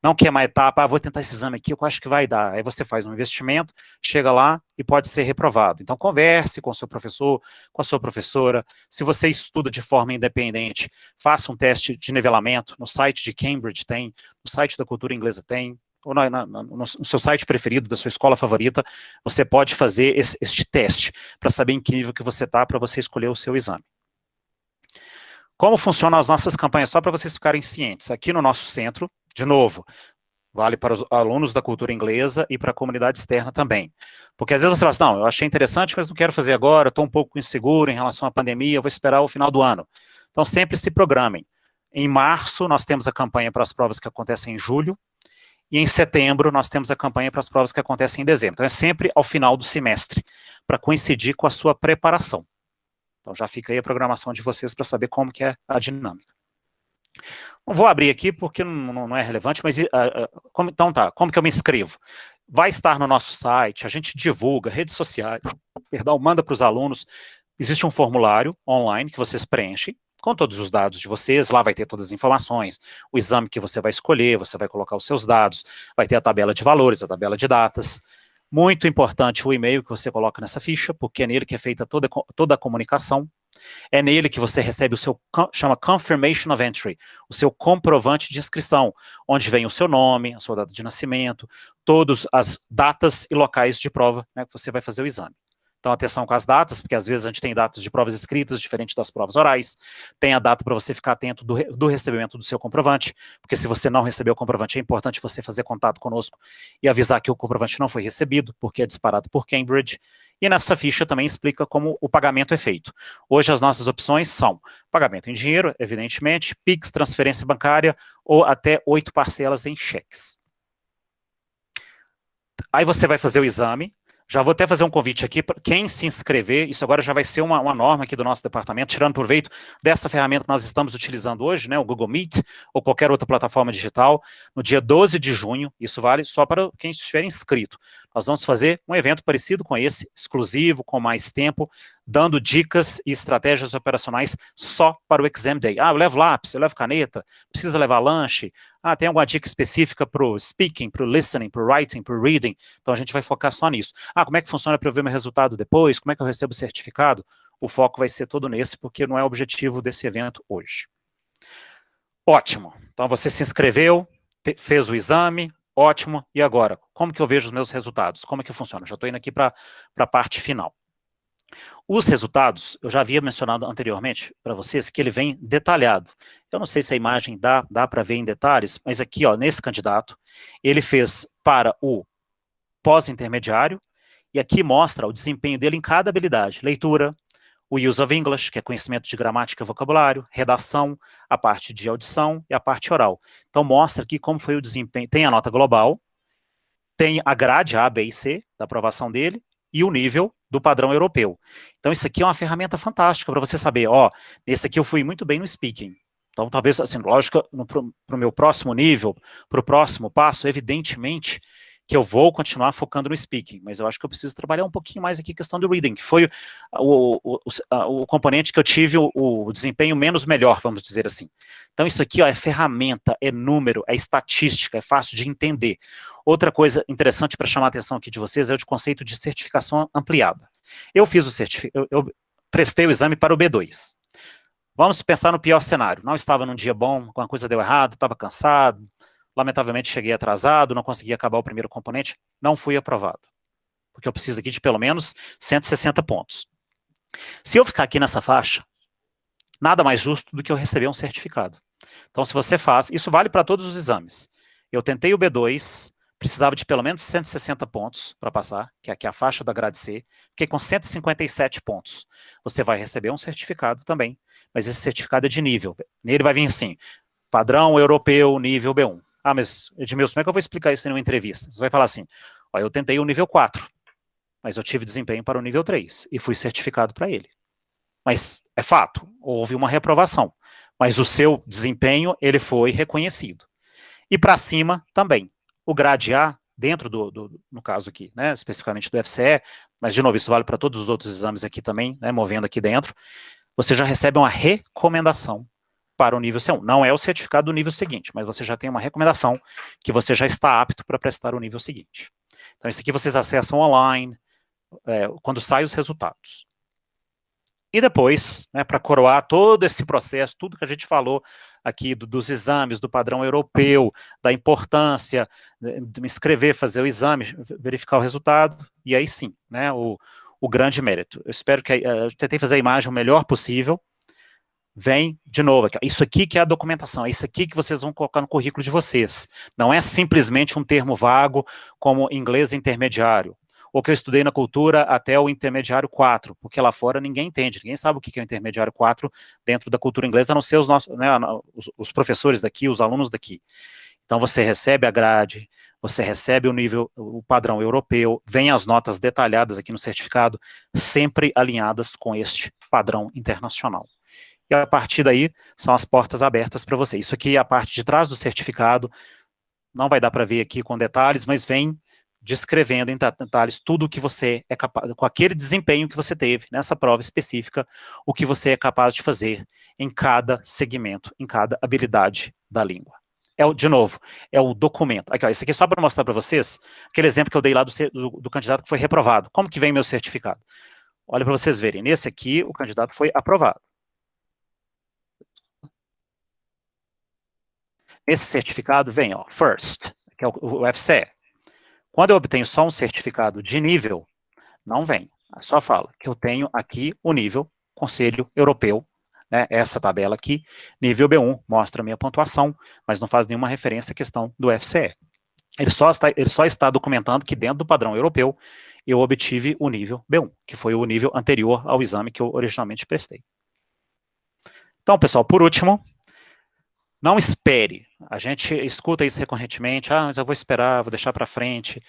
não queimar etapa, vou tentar esse exame aqui, eu acho que vai dar. Aí você faz um investimento, chega lá e pode ser reprovado. Então converse com o seu professor, com a sua professora, se você estuda de forma independente, faça um teste de nivelamento, no site de Cambridge tem, no site da Cultura Inglesa tem, ou no seu site preferido, da sua escola favorita, você pode fazer este teste, para saber em que nível que você está, para você escolher o seu exame. Como funcionam as nossas campanhas, só para vocês ficarem cientes, aqui no nosso centro, de novo, vale para os alunos da cultura inglesa e para a comunidade externa também. Porque às vezes você fala assim, não, eu achei interessante, mas não quero fazer agora, estou um pouco inseguro em relação à pandemia, eu vou esperar o final do ano. Então sempre se programem. Em março, nós temos a campanha para as provas que acontecem em julho, e em setembro nós temos a campanha para as provas que acontecem em dezembro. Então é sempre ao final do semestre, para coincidir com a sua preparação. Então já fica aí a programação de vocês para saber como que é a dinâmica. Não vou abrir aqui porque não é relevante, mas então tá, como que eu me inscrevo? Vai estar no nosso site, a gente divulga, redes sociais, perdão, manda para os alunos, existe um formulário online que vocês preenchem, com todos os dados de vocês, lá vai ter todas as informações, o exame que você vai escolher, você vai colocar os seus dados, vai ter a tabela de valores, a tabela de datas. Muito importante o e-mail que você coloca nessa ficha, porque é nele que é feita toda a comunicação, é nele que você recebe o seu, chama Confirmation of Entry, o seu comprovante de inscrição, onde vem o seu nome, a sua data de nascimento, todas as datas e locais de prova, né, que você vai fazer o exame. Então, atenção com as datas, porque às vezes a gente tem datas de provas escritas diferente das provas orais. Tem a data para você ficar atento do recebimento do seu comprovante, porque se você não recebeu o comprovante, é importante você fazer contato conosco e avisar que o comprovante não foi recebido, porque é disparado por Cambridge. E nessa ficha também explica como o pagamento é feito. Hoje as nossas opções são pagamento em dinheiro, evidentemente, Pix, transferência bancária ou até 8 parcelas em cheques. Aí você vai fazer o exame. Já vou até fazer um convite aqui para quem se inscrever, isso agora já vai ser uma norma aqui do nosso departamento, tirando proveito dessa ferramenta que nós estamos utilizando hoje, né, o Google Meet, ou qualquer outra plataforma digital, no dia 12 de junho, isso vale só para quem estiver inscrito. Nós vamos fazer um evento parecido com esse, exclusivo, com mais tempo, dando dicas e estratégias operacionais só para o Exam Day. Ah, eu levo lápis, eu levo caneta, precisa levar lanche, tem alguma dica específica para o speaking, para o listening, para o writing, para o reading, então a gente vai focar só nisso. Como é que funciona para eu ver meu resultado depois, como é que eu recebo o certificado? O foco vai ser todo nesse, porque não é o objetivo desse evento hoje. Ótimo, então você se inscreveu, fez o exame, ótimo, e agora? Como que eu vejo os meus resultados? Como é que funciona? Já estou indo aqui para a parte final. Os resultados, eu já havia mencionado anteriormente para vocês que ele vem detalhado. Eu não sei se a imagem dá para ver em detalhes, mas aqui, ó, nesse candidato, ele fez para o pós-intermediário, e aqui mostra o desempenho dele em cada habilidade. Leitura, o use of English, que é conhecimento de gramática e vocabulário, redação, a parte de audição e a parte oral. Então mostra aqui como foi o desempenho. Tem a nota global, tem a grade A, B e C, da aprovação dele, e o nível do padrão europeu. Então isso aqui é uma ferramenta fantástica para você saber, nesse aqui eu fui muito bem no speaking. Então talvez, assim, lógico, para o meu próximo nível, para o próximo passo, evidentemente que eu vou continuar focando no speaking, mas eu acho que eu preciso trabalhar um pouquinho mais aqui a questão do reading, que foi o componente que eu tive o desempenho menos melhor, vamos dizer assim. Então isso aqui, é ferramenta, é número, é estatística, é fácil de entender. Outra coisa interessante para chamar a atenção aqui de vocês é o conceito de certificação ampliada. Eu prestei o exame para o B2. Vamos pensar no pior cenário. Não estava num dia bom, alguma coisa deu errado, estava cansado, lamentavelmente cheguei atrasado, não consegui acabar o primeiro componente, não fui aprovado. Porque eu preciso aqui de pelo menos 160 pontos. Se eu ficar aqui nessa faixa, nada mais justo do que eu receber um certificado. Então se você faz, isso vale para todos os exames. Eu tentei o B2, precisava de pelo menos 160 pontos para passar, que aqui é a faixa da grade C, fiquei com 157 pontos. Você vai receber um certificado também, mas esse certificado é de nível. Nele vai vir assim, padrão europeu, nível B1. Mas Edmilson, como é que eu vou explicar isso em uma entrevista? Você vai falar assim, eu tentei o nível 4, mas eu tive desempenho para o nível 3 e fui certificado para ele. Mas é fato, houve uma reprovação, mas o seu desempenho, ele foi reconhecido. E para cima também. O grade A, dentro no caso aqui, né, especificamente do FCE, mas de novo, isso vale para todos os outros exames aqui também, né, movendo aqui dentro, você já recebe uma recomendação para o nível C1. Não é o certificado do nível seguinte, mas você já tem uma recomendação que você já está apto para prestar o nível seguinte. Então, isso aqui vocês acessam online, quando saem os resultados. E depois, né, para coroar todo esse processo, tudo que a gente falou aqui dos exames, do padrão europeu, da importância de me inscrever, fazer o exame, verificar o resultado, e aí sim, né, o grande mérito. Eu espero que, eu tentei fazer a imagem o melhor possível, vem, de novo, isso aqui que é a documentação, é isso aqui que vocês vão colocar no currículo de vocês. Não é simplesmente um termo vago como inglês intermediário, ou que eu estudei na cultura até o intermediário 4, porque lá fora ninguém entende, ninguém sabe o que é o intermediário 4 dentro da cultura inglesa, a não ser os nossos, né, os professores daqui, os alunos daqui. Então você recebe a grade, você recebe o nível, o padrão europeu, vem as notas detalhadas aqui no certificado, sempre alinhadas com este padrão internacional. E a partir daí, são as portas abertas para você. Isso aqui é a parte de trás do certificado, não vai dar para ver aqui com detalhes, mas vem descrevendo em detalhes tudo o que você é capaz, com aquele desempenho que você teve nessa prova específica, o que você é capaz de fazer em cada segmento, em cada habilidade da língua. De novo, é o documento. Aqui, esse aqui é só para mostrar para vocês, aquele exemplo que eu dei lá do candidato que foi reprovado. Como que vem meu certificado? Olha para vocês verem, nesse aqui o candidato foi aprovado. Esse certificado vem, first, que é o FCE. Quando eu obtenho só um certificado de nível, não vem. Só fala que eu tenho aqui o nível Conselho Europeu, né, essa tabela aqui, nível B1, mostra a minha pontuação, mas não faz nenhuma referência à questão do FCE. Ele só está documentando que dentro do padrão europeu, eu obtive o nível B1, que foi o nível anterior ao exame que eu originalmente prestei. Então, pessoal, por último, não espere. A gente escuta isso recorrentemente, mas eu vou esperar, vou deixar para frente.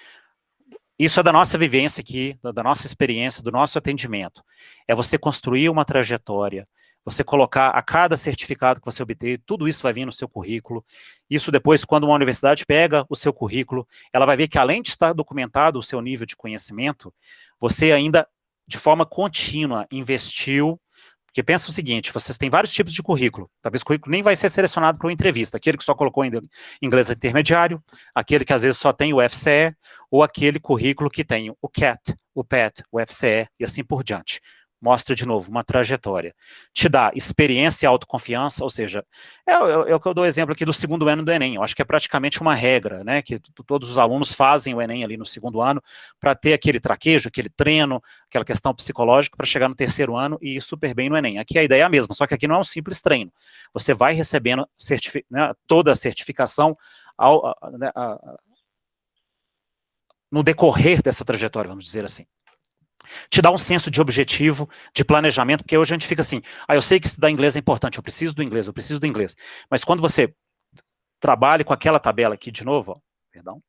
Isso é da nossa vivência aqui, da nossa experiência, do nosso atendimento. É você construir uma trajetória, você colocar a cada certificado que você obter, tudo isso vai vir no seu currículo. Isso depois, quando uma universidade pega o seu currículo, ela vai ver que além de estar documentado o seu nível de conhecimento, você ainda, de forma contínua, investiu. Porque pensa o seguinte, vocês têm vários tipos de currículo. Talvez o currículo nem vai ser selecionado para uma entrevista. Aquele que só colocou inglês intermediário, aquele que às vezes só tem o FCE, ou aquele currículo que tem o CAT, o PET, o FCE e assim por diante. Mostra, de novo, uma trajetória. Te dá experiência e autoconfiança, ou seja, é o que eu dou exemplo aqui do segundo ano do Enem. Eu acho que é praticamente uma regra, né, que todos os alunos fazem o Enem ali no segundo ano para ter aquele traquejo, aquele treino, aquela questão psicológica para chegar no terceiro ano e ir super bem no Enem. Aqui a ideia é a mesma, só que aqui não é um simples treino. Você vai recebendo né, toda a certificação no decorrer dessa trajetória, vamos dizer assim. Te dá um senso de objetivo, de planejamento, porque hoje a gente fica assim, eu sei que estudar inglês é importante, eu preciso do inglês, mas quando você trabalha com aquela tabela aqui de novo, ó, perdão,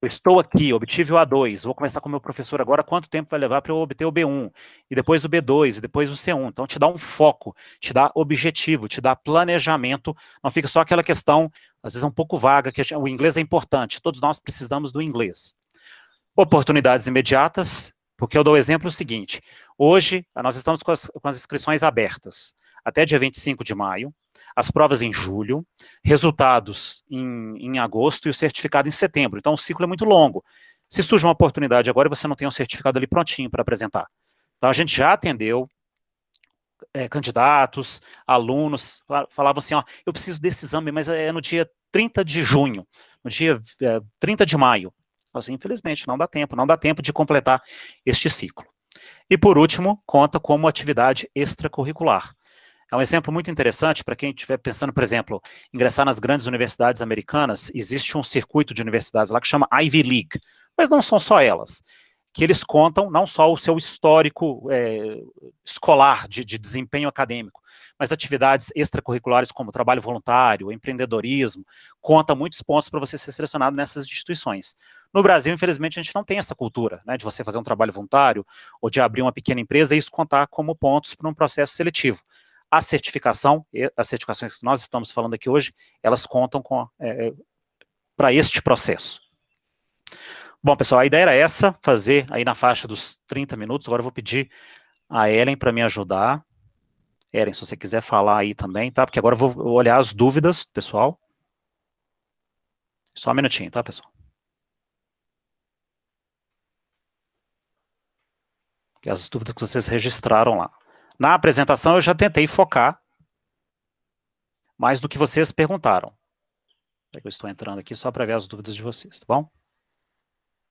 eu estou aqui, obtive o A2, vou começar com o meu professor agora, quanto tempo vai levar para eu obter o B1, e depois o B2, e depois o C1, então te dá um foco, te dá objetivo, te dá planejamento, não fica só aquela questão, às vezes um pouco vaga, que o inglês é importante, todos nós precisamos do inglês. Oportunidades imediatas, porque eu dou o exemplo seguinte, hoje nós estamos com as inscrições abertas, até dia 25 de maio, as provas em julho, resultados em agosto e o certificado em setembro, então o ciclo é muito longo. Se surge uma oportunidade agora e você não tem um certificado ali prontinho para apresentar. Então a gente já atendeu candidatos, alunos, falavam assim, eu preciso desse exame, mas é no dia 30 de junho, no dia 30 de maio. Assim, infelizmente, não dá tempo de completar este ciclo. E por último, conta como atividade extracurricular. É um exemplo muito interessante para quem estiver pensando, por exemplo, ingressar nas grandes universidades americanas, existe um circuito de universidades lá que chama Ivy League, mas não são só elas, que eles contam não só o seu histórico escolar de desempenho acadêmico, mas atividades extracurriculares como trabalho voluntário, empreendedorismo, conta muitos pontos para você ser selecionado nessas instituições. No Brasil, infelizmente, a gente não tem essa cultura, né, de você fazer um trabalho voluntário ou de abrir uma pequena empresa e isso contar como pontos para um processo seletivo. A certificação, as certificações que nós estamos falando aqui hoje, elas contam para este processo. Bom, pessoal, a ideia era essa, fazer aí na faixa dos 30 minutos, agora eu vou pedir a Ellen para me ajudar. Ellen, se você quiser falar aí também, tá? Porque agora eu vou olhar as dúvidas, pessoal. Só um minutinho, tá, pessoal? As dúvidas que vocês registraram lá. Na apresentação eu já tentei focar mais do que vocês perguntaram. Eu estou entrando aqui só para ver as dúvidas de vocês, tá bom?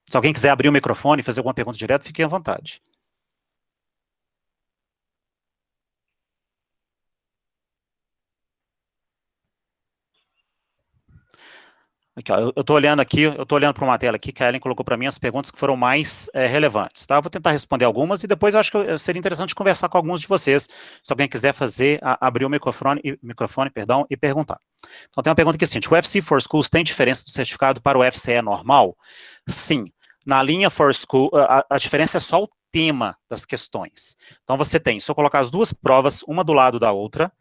Se alguém quiser abrir o microfone e fazer alguma pergunta direta, fiquem à vontade. Aqui, ó, eu estou olhando para uma tela aqui que a Ellen colocou para mim as perguntas que foram mais relevantes, tá? Eu vou tentar responder algumas e depois eu acho que seria interessante conversar com alguns de vocês, se alguém quiser abrir o microfone, e perguntar. Então tem uma pergunta aqui assim, o UFC for Schools tem diferença do certificado para o FCE normal? Sim, na linha for School, a diferença é só o tema das questões. Então você tem, se eu colocar as duas provas, uma do lado da outra,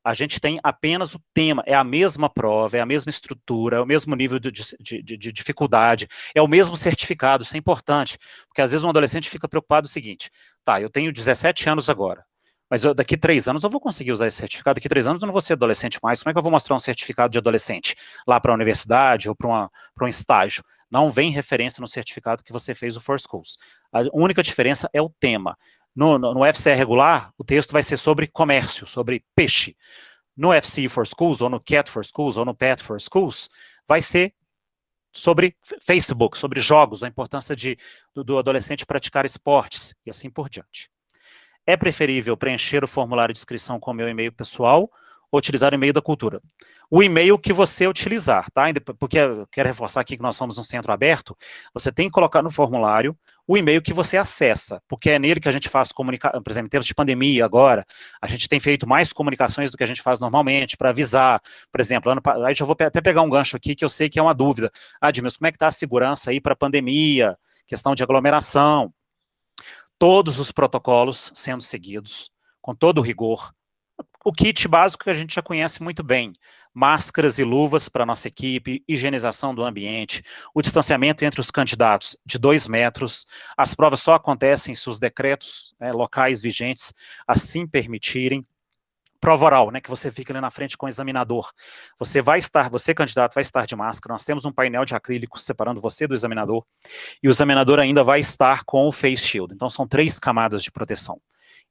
a gente tem apenas o tema, é a mesma prova, é a mesma estrutura, é o mesmo nível de dificuldade, é o mesmo certificado, isso é importante, porque às vezes um adolescente fica preocupado o seguinte, tá, eu tenho 17 anos agora, mas daqui 3 anos eu vou conseguir usar esse certificado, daqui 3 anos eu não vou ser adolescente mais, como é que eu vou mostrar um certificado de adolescente lá para a universidade ou para um estágio? Não vem referência no certificado que você fez o For Schools. A única diferença é o tema. No FCE regular, o texto vai ser sobre comércio, sobre peixe. No FC for Schools, ou no CAT for Schools, ou no PET for Schools, vai ser sobre Facebook, sobre jogos, a importância do adolescente praticar esportes, e assim por diante. É preferível preencher o formulário de inscrição com o meu e-mail pessoal ou utilizar o e-mail da cultura? O e-mail que você utilizar, tá? Porque eu quero reforçar aqui que nós somos um centro aberto, você tem que colocar no formulário o e-mail que você acessa, porque é nele que a gente faz comunicação. Por exemplo, em termos de pandemia agora, a gente tem feito mais comunicações do que a gente faz normalmente, para avisar, por exemplo, aí já vou até pegar um gancho aqui, que eu sei que é uma dúvida. Edmilson, como é que está a segurança aí para a pandemia, questão de aglomeração? Todos os protocolos sendo seguidos, com todo o rigor. O kit básico que a gente já conhece muito bem, máscaras e luvas para a nossa equipe, higienização do ambiente, o distanciamento entre os candidatos de 2 metros, as provas só acontecem se os decretos locais vigentes assim permitirem. Prova oral, né, que você fica ali na frente com o examinador. Você, candidato, vai estar de máscara, nós temos um painel de acrílico separando você do examinador, e o examinador ainda vai estar com o face shield. Então, são 3 camadas de proteção.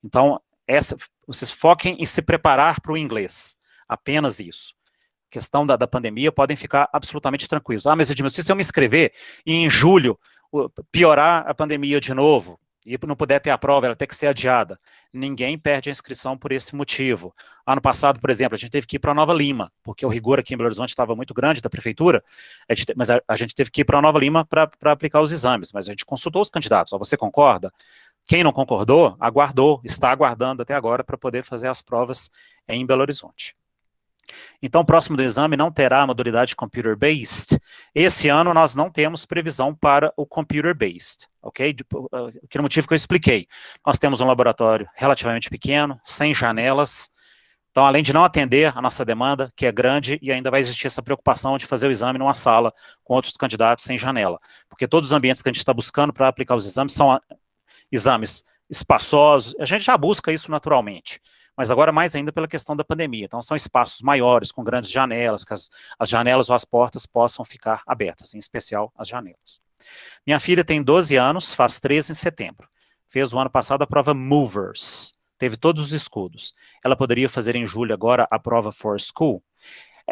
Então, vocês foquem em se preparar para o inglês, apenas isso. Questão da pandemia, podem ficar absolutamente tranquilos. Mas Edmilson, se eu me inscrever e em julho piorar a pandemia de novo, e não puder ter a prova, ela tem que ser adiada, ninguém perde a inscrição por esse motivo. Ano passado, por exemplo, a gente teve que ir para Nova Lima, porque o rigor aqui em Belo Horizonte estava muito grande da prefeitura, mas a gente teve que ir para Nova Lima para aplicar os exames, mas a gente consultou os candidatos. Você concorda? Quem não concordou, está aguardando até agora para poder fazer as provas em Belo Horizonte. Então, o próximo do exame não terá a modalidade computer-based. Esse ano nós não temos previsão para o computer-based, ok? Pelo motivo que eu expliquei. Nós temos um laboratório relativamente pequeno, sem janelas. Então, além de não atender a nossa demanda, que é grande, e ainda vai existir essa preocupação de fazer o exame numa sala com outros candidatos sem janela. Porque todos os ambientes que a gente está buscando para aplicar os exames são exames espaçosos. A gente já busca isso naturalmente, mas agora mais ainda pela questão da pandemia. Então, são espaços maiores, com grandes janelas, que as janelas ou as portas possam ficar abertas, em especial as janelas. Minha filha tem 12 anos, faz 13 em setembro. Fez o ano passado a prova Movers, teve todos os escudos. Ela poderia fazer em julho agora a prova For School.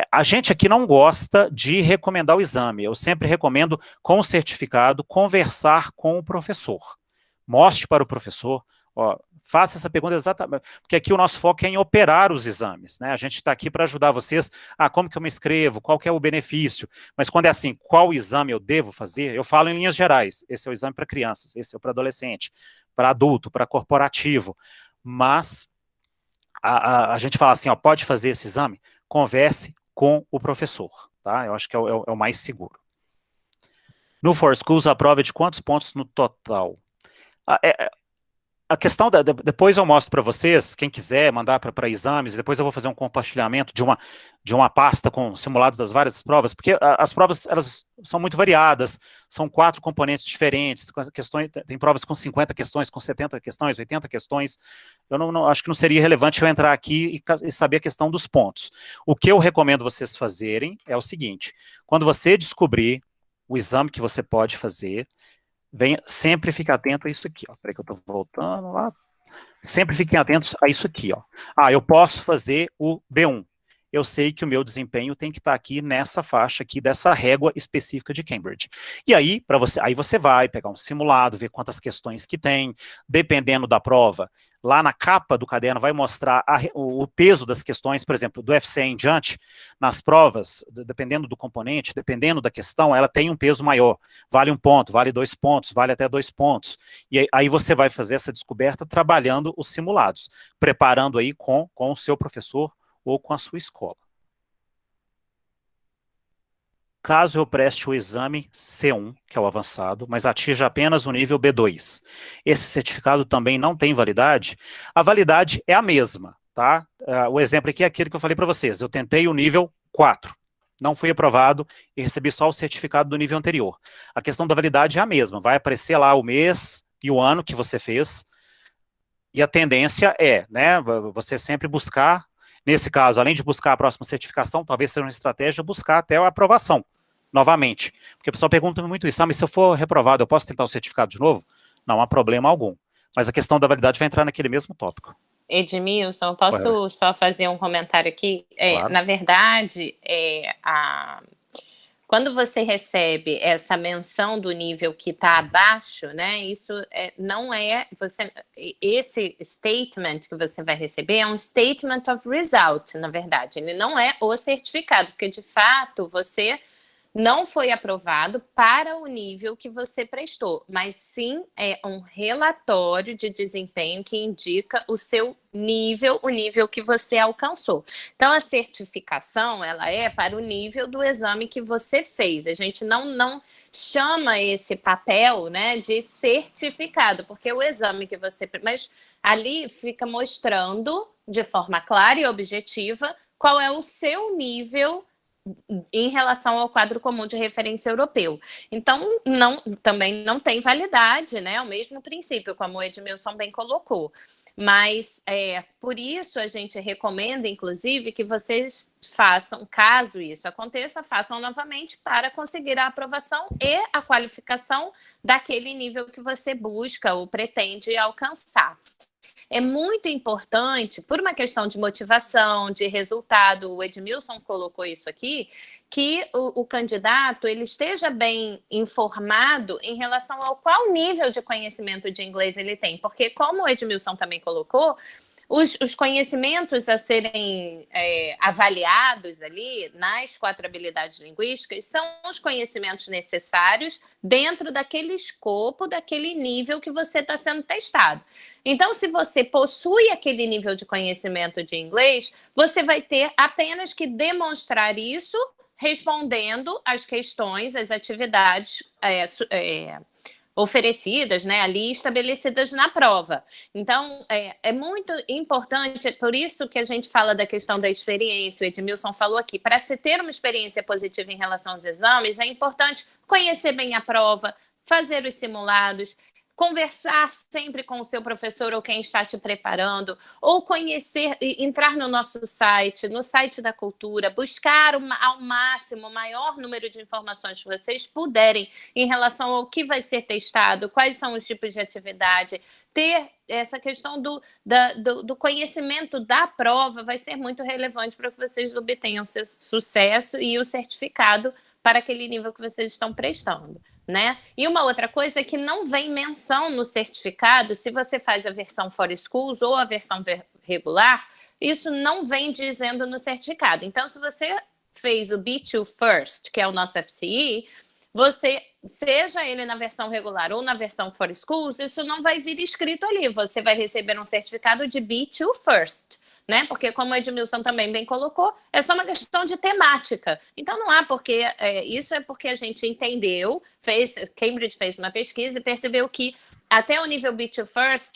A gente aqui não gosta de recomendar o exame. Eu sempre recomendo, com o certificado, conversar com o professor. Mostre para o professor, faça essa pergunta exatamente, porque aqui o nosso foco é em operar os exames, né? A gente está aqui para ajudar vocês, como que eu me inscrevo, qual que é o benefício, mas quando é assim, qual exame eu devo fazer, eu falo em linhas gerais, esse é o exame para crianças, esse é o para adolescente, para adulto, para corporativo, mas a gente fala assim, pode fazer esse exame, converse com o professor, tá? Eu acho que é o mais seguro. No For Schools, a prova é de quantos pontos no total? A questão, depois eu mostro para vocês, quem quiser mandar para exames, depois eu vou fazer um compartilhamento de uma pasta com simulados das várias provas, porque as provas, elas são muito variadas, são 4 componentes diferentes, tem provas com 50 questões, com 70 questões, 80 questões, eu não acho que não seria relevante eu entrar aqui e saber a questão dos pontos. O que eu recomendo vocês fazerem é o seguinte, quando você descobrir o exame que você pode fazer, sempre fique atento a isso aqui, Peraí que eu estou voltando lá. Sempre fiquem atentos a isso aqui, eu posso fazer o B1. Eu sei que o meu desempenho tem que estar aqui nessa faixa aqui, dessa régua específica de Cambridge. E aí, você vai pegar um simulado, ver quantas questões que tem, dependendo da prova. Lá na capa do caderno vai mostrar o peso das questões, por exemplo, do FC em diante, nas provas, dependendo do componente, dependendo da questão, ela tem um peso maior. Vale 1 ponto, vale 2 pontos, vale até 2 pontos. E aí você vai fazer essa descoberta trabalhando os simulados, preparando aí com o seu professor ou com a sua escola. Caso eu preste o exame C1, que é o avançado, mas atinja apenas o nível B2, esse certificado também não tem validade? A validade é a mesma, tá? O exemplo aqui é aquele que eu falei para vocês. Eu tentei o nível 4, não fui aprovado e recebi só o certificado do nível anterior. A questão da validade é a mesma, vai aparecer lá o mês e o ano que você fez, e a tendência é, né, você sempre buscar, nesse caso, além de buscar a próxima certificação, talvez seja uma estratégia buscar até a aprovação, novamente. Porque o pessoal pergunta muito isso, mas se eu for reprovado, eu posso tentar o certificado de novo? Não há problema algum. Mas a questão da validade vai entrar naquele mesmo tópico. Edmilson, eu posso só fazer um comentário aqui? Claro. Na verdade, Quando você recebe essa menção do nível que está abaixo, né, isso não é, esse statement que você vai receber é um statement of result, na verdade, ele não é o certificado, porque de fato você não foi aprovado para o nível que você prestou, mas sim é um relatório de desempenho que indica o seu nível, o nível que você alcançou. Então, a certificação, ela é para o nível do exame que você fez. A gente não chama esse papel, né, de certificado, porque o exame que você... Mas ali fica mostrando, de forma clara e objetiva, qual é o seu nível em relação ao quadro comum de referência europeu. Então, também não tem validade, né? O mesmo princípio, como o Edmilson bem colocou. Mas, por isso, a gente recomenda, inclusive, que vocês façam, caso isso aconteça, façam novamente para conseguir a aprovação e a qualificação daquele nível que você busca ou pretende alcançar. É muito importante, por uma questão de motivação, de resultado, o Edmilson colocou isso aqui, que o candidato ele esteja bem informado em relação ao qual nível de conhecimento de inglês ele tem. Porque, como o Edmilson também colocou, os conhecimentos a serem avaliados ali nas 4 habilidades linguísticas são os conhecimentos necessários dentro daquele escopo, daquele nível que você está sendo testado. Então, se você possui aquele nível de conhecimento de inglês, você vai ter apenas que demonstrar isso respondendo às questões, às atividades oferecidas, né, ali estabelecidas na prova. Então, é muito importante, é por isso que a gente fala da questão da experiência, o Edmilson falou aqui, para se ter uma experiência positiva em relação aos exames, é importante conhecer bem a prova, fazer os simulados, conversar sempre com o seu professor ou quem está te preparando, ou conhecer, entrar no nosso site, no site da Cultura, buscar ao máximo o maior número de informações que vocês puderem em relação ao que vai ser testado, quais são os tipos de atividade. Ter essa questão do conhecimento da prova vai ser muito relevante para que vocês obtenham sucesso e o certificado para aquele nível que vocês estão prestando. Né? E uma outra coisa é que não vem menção no certificado, se você faz a versão for schools ou a versão regular, isso não vem dizendo no certificado. Então, se você fez o B2 First, que é o nosso FCE, você, seja ele na versão regular ou na versão for schools, isso não vai vir escrito ali, você vai receber um certificado de B2 First. Né? Porque, como o Edmilson também bem colocou, é só uma questão de temática. Então, não há porque... isso é porque a gente entendeu, Cambridge fez uma pesquisa e percebeu que até o nível B2 First,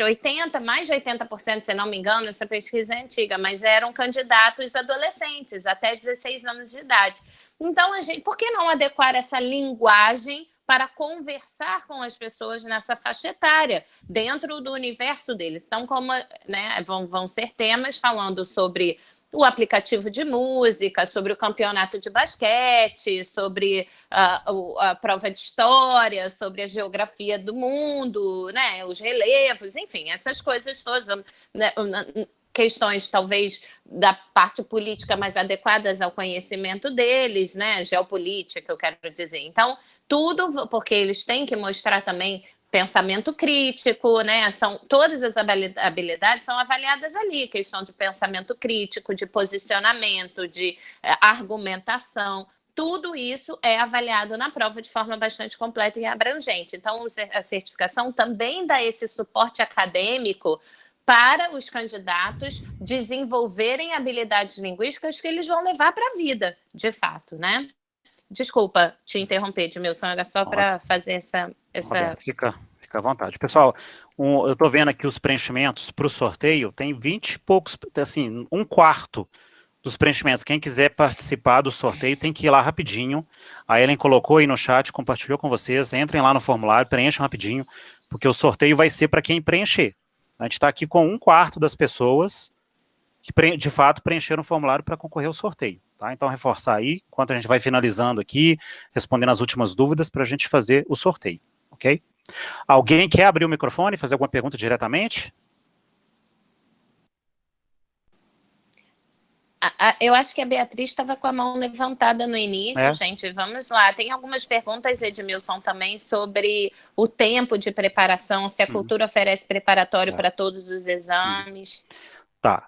mais de 80%, se não me engano, essa pesquisa é antiga, mas eram candidatos adolescentes, até 16 anos de idade. Então, por que não adequar essa linguagem para conversar com as pessoas nessa faixa etária, dentro do universo deles? Então, como, né, vão ser temas falando sobre o aplicativo de música, sobre o campeonato de basquete, sobre a prova de história, sobre a geografia do mundo, né, os relevos, enfim, essas coisas todas, né, questões, talvez, da parte política mais adequadas ao conhecimento deles, né, geopolítica, eu quero dizer. Então, tudo, porque eles têm que mostrar também pensamento crítico, né? Todas as habilidades são avaliadas ali, questão de pensamento crítico, de posicionamento, de argumentação. Tudo isso é avaliado na prova de forma bastante completa e abrangente. Então, a certificação também dá esse suporte acadêmico para os candidatos desenvolverem habilidades linguísticas que eles vão levar para a vida, de fato, né? Desculpa te interromper, Edmilson, era só para fazer essa... Fica à vontade. Pessoal, eu estou vendo aqui os preenchimentos para o sorteio, tem 20 e poucos, assim, 1/4 dos preenchimentos. Quem quiser participar do sorteio tem que ir lá rapidinho. A Ellen colocou aí no chat, compartilhou com vocês, entrem lá no formulário, preencham rapidinho, porque o sorteio vai ser para quem preencher. A gente está aqui com 1/4 das pessoas que, de fato, preencheram o formulário para concorrer ao sorteio. Tá? Então, reforçar aí, enquanto a gente vai finalizando aqui, respondendo as últimas dúvidas, para a gente fazer o sorteio, ok? Alguém quer abrir o microfone e fazer alguma pergunta diretamente? Eu acho que a Beatriz estava com a mão levantada no início, gente. Vamos lá. Tem algumas perguntas, Edmilson, também sobre o tempo de preparação, se a cultura oferece preparatório para todos os exames. Tá,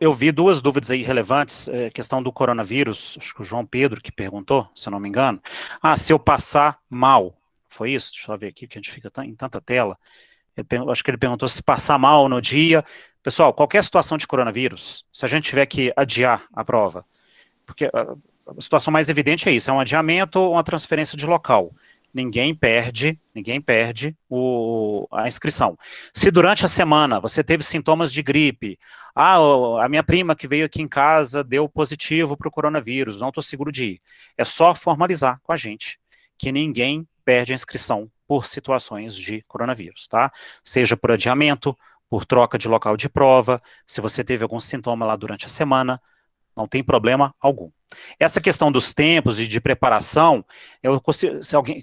eu vi duas dúvidas aí relevantes, questão do coronavírus, acho que o João Pedro que perguntou, se eu não me engano. Se eu passar mal, foi isso? Deixa eu ver aqui, que a gente fica em tanta tela. Acho que ele perguntou se passar mal no dia. Pessoal, qualquer situação de coronavírus, se a gente tiver que adiar a prova, porque a situação mais evidente é isso, é um adiamento ou uma transferência de local. Ninguém perde a inscrição. Se durante a semana você teve sintomas de gripe, a minha prima que veio aqui em casa deu positivo para o coronavírus, não estou seguro de ir. É só formalizar com a gente que ninguém perde a inscrição por situações de coronavírus, tá? Seja por adiamento, por troca de local de prova, se você teve algum sintoma lá durante a semana, não tem problema algum. Essa questão dos tempos e de preparação,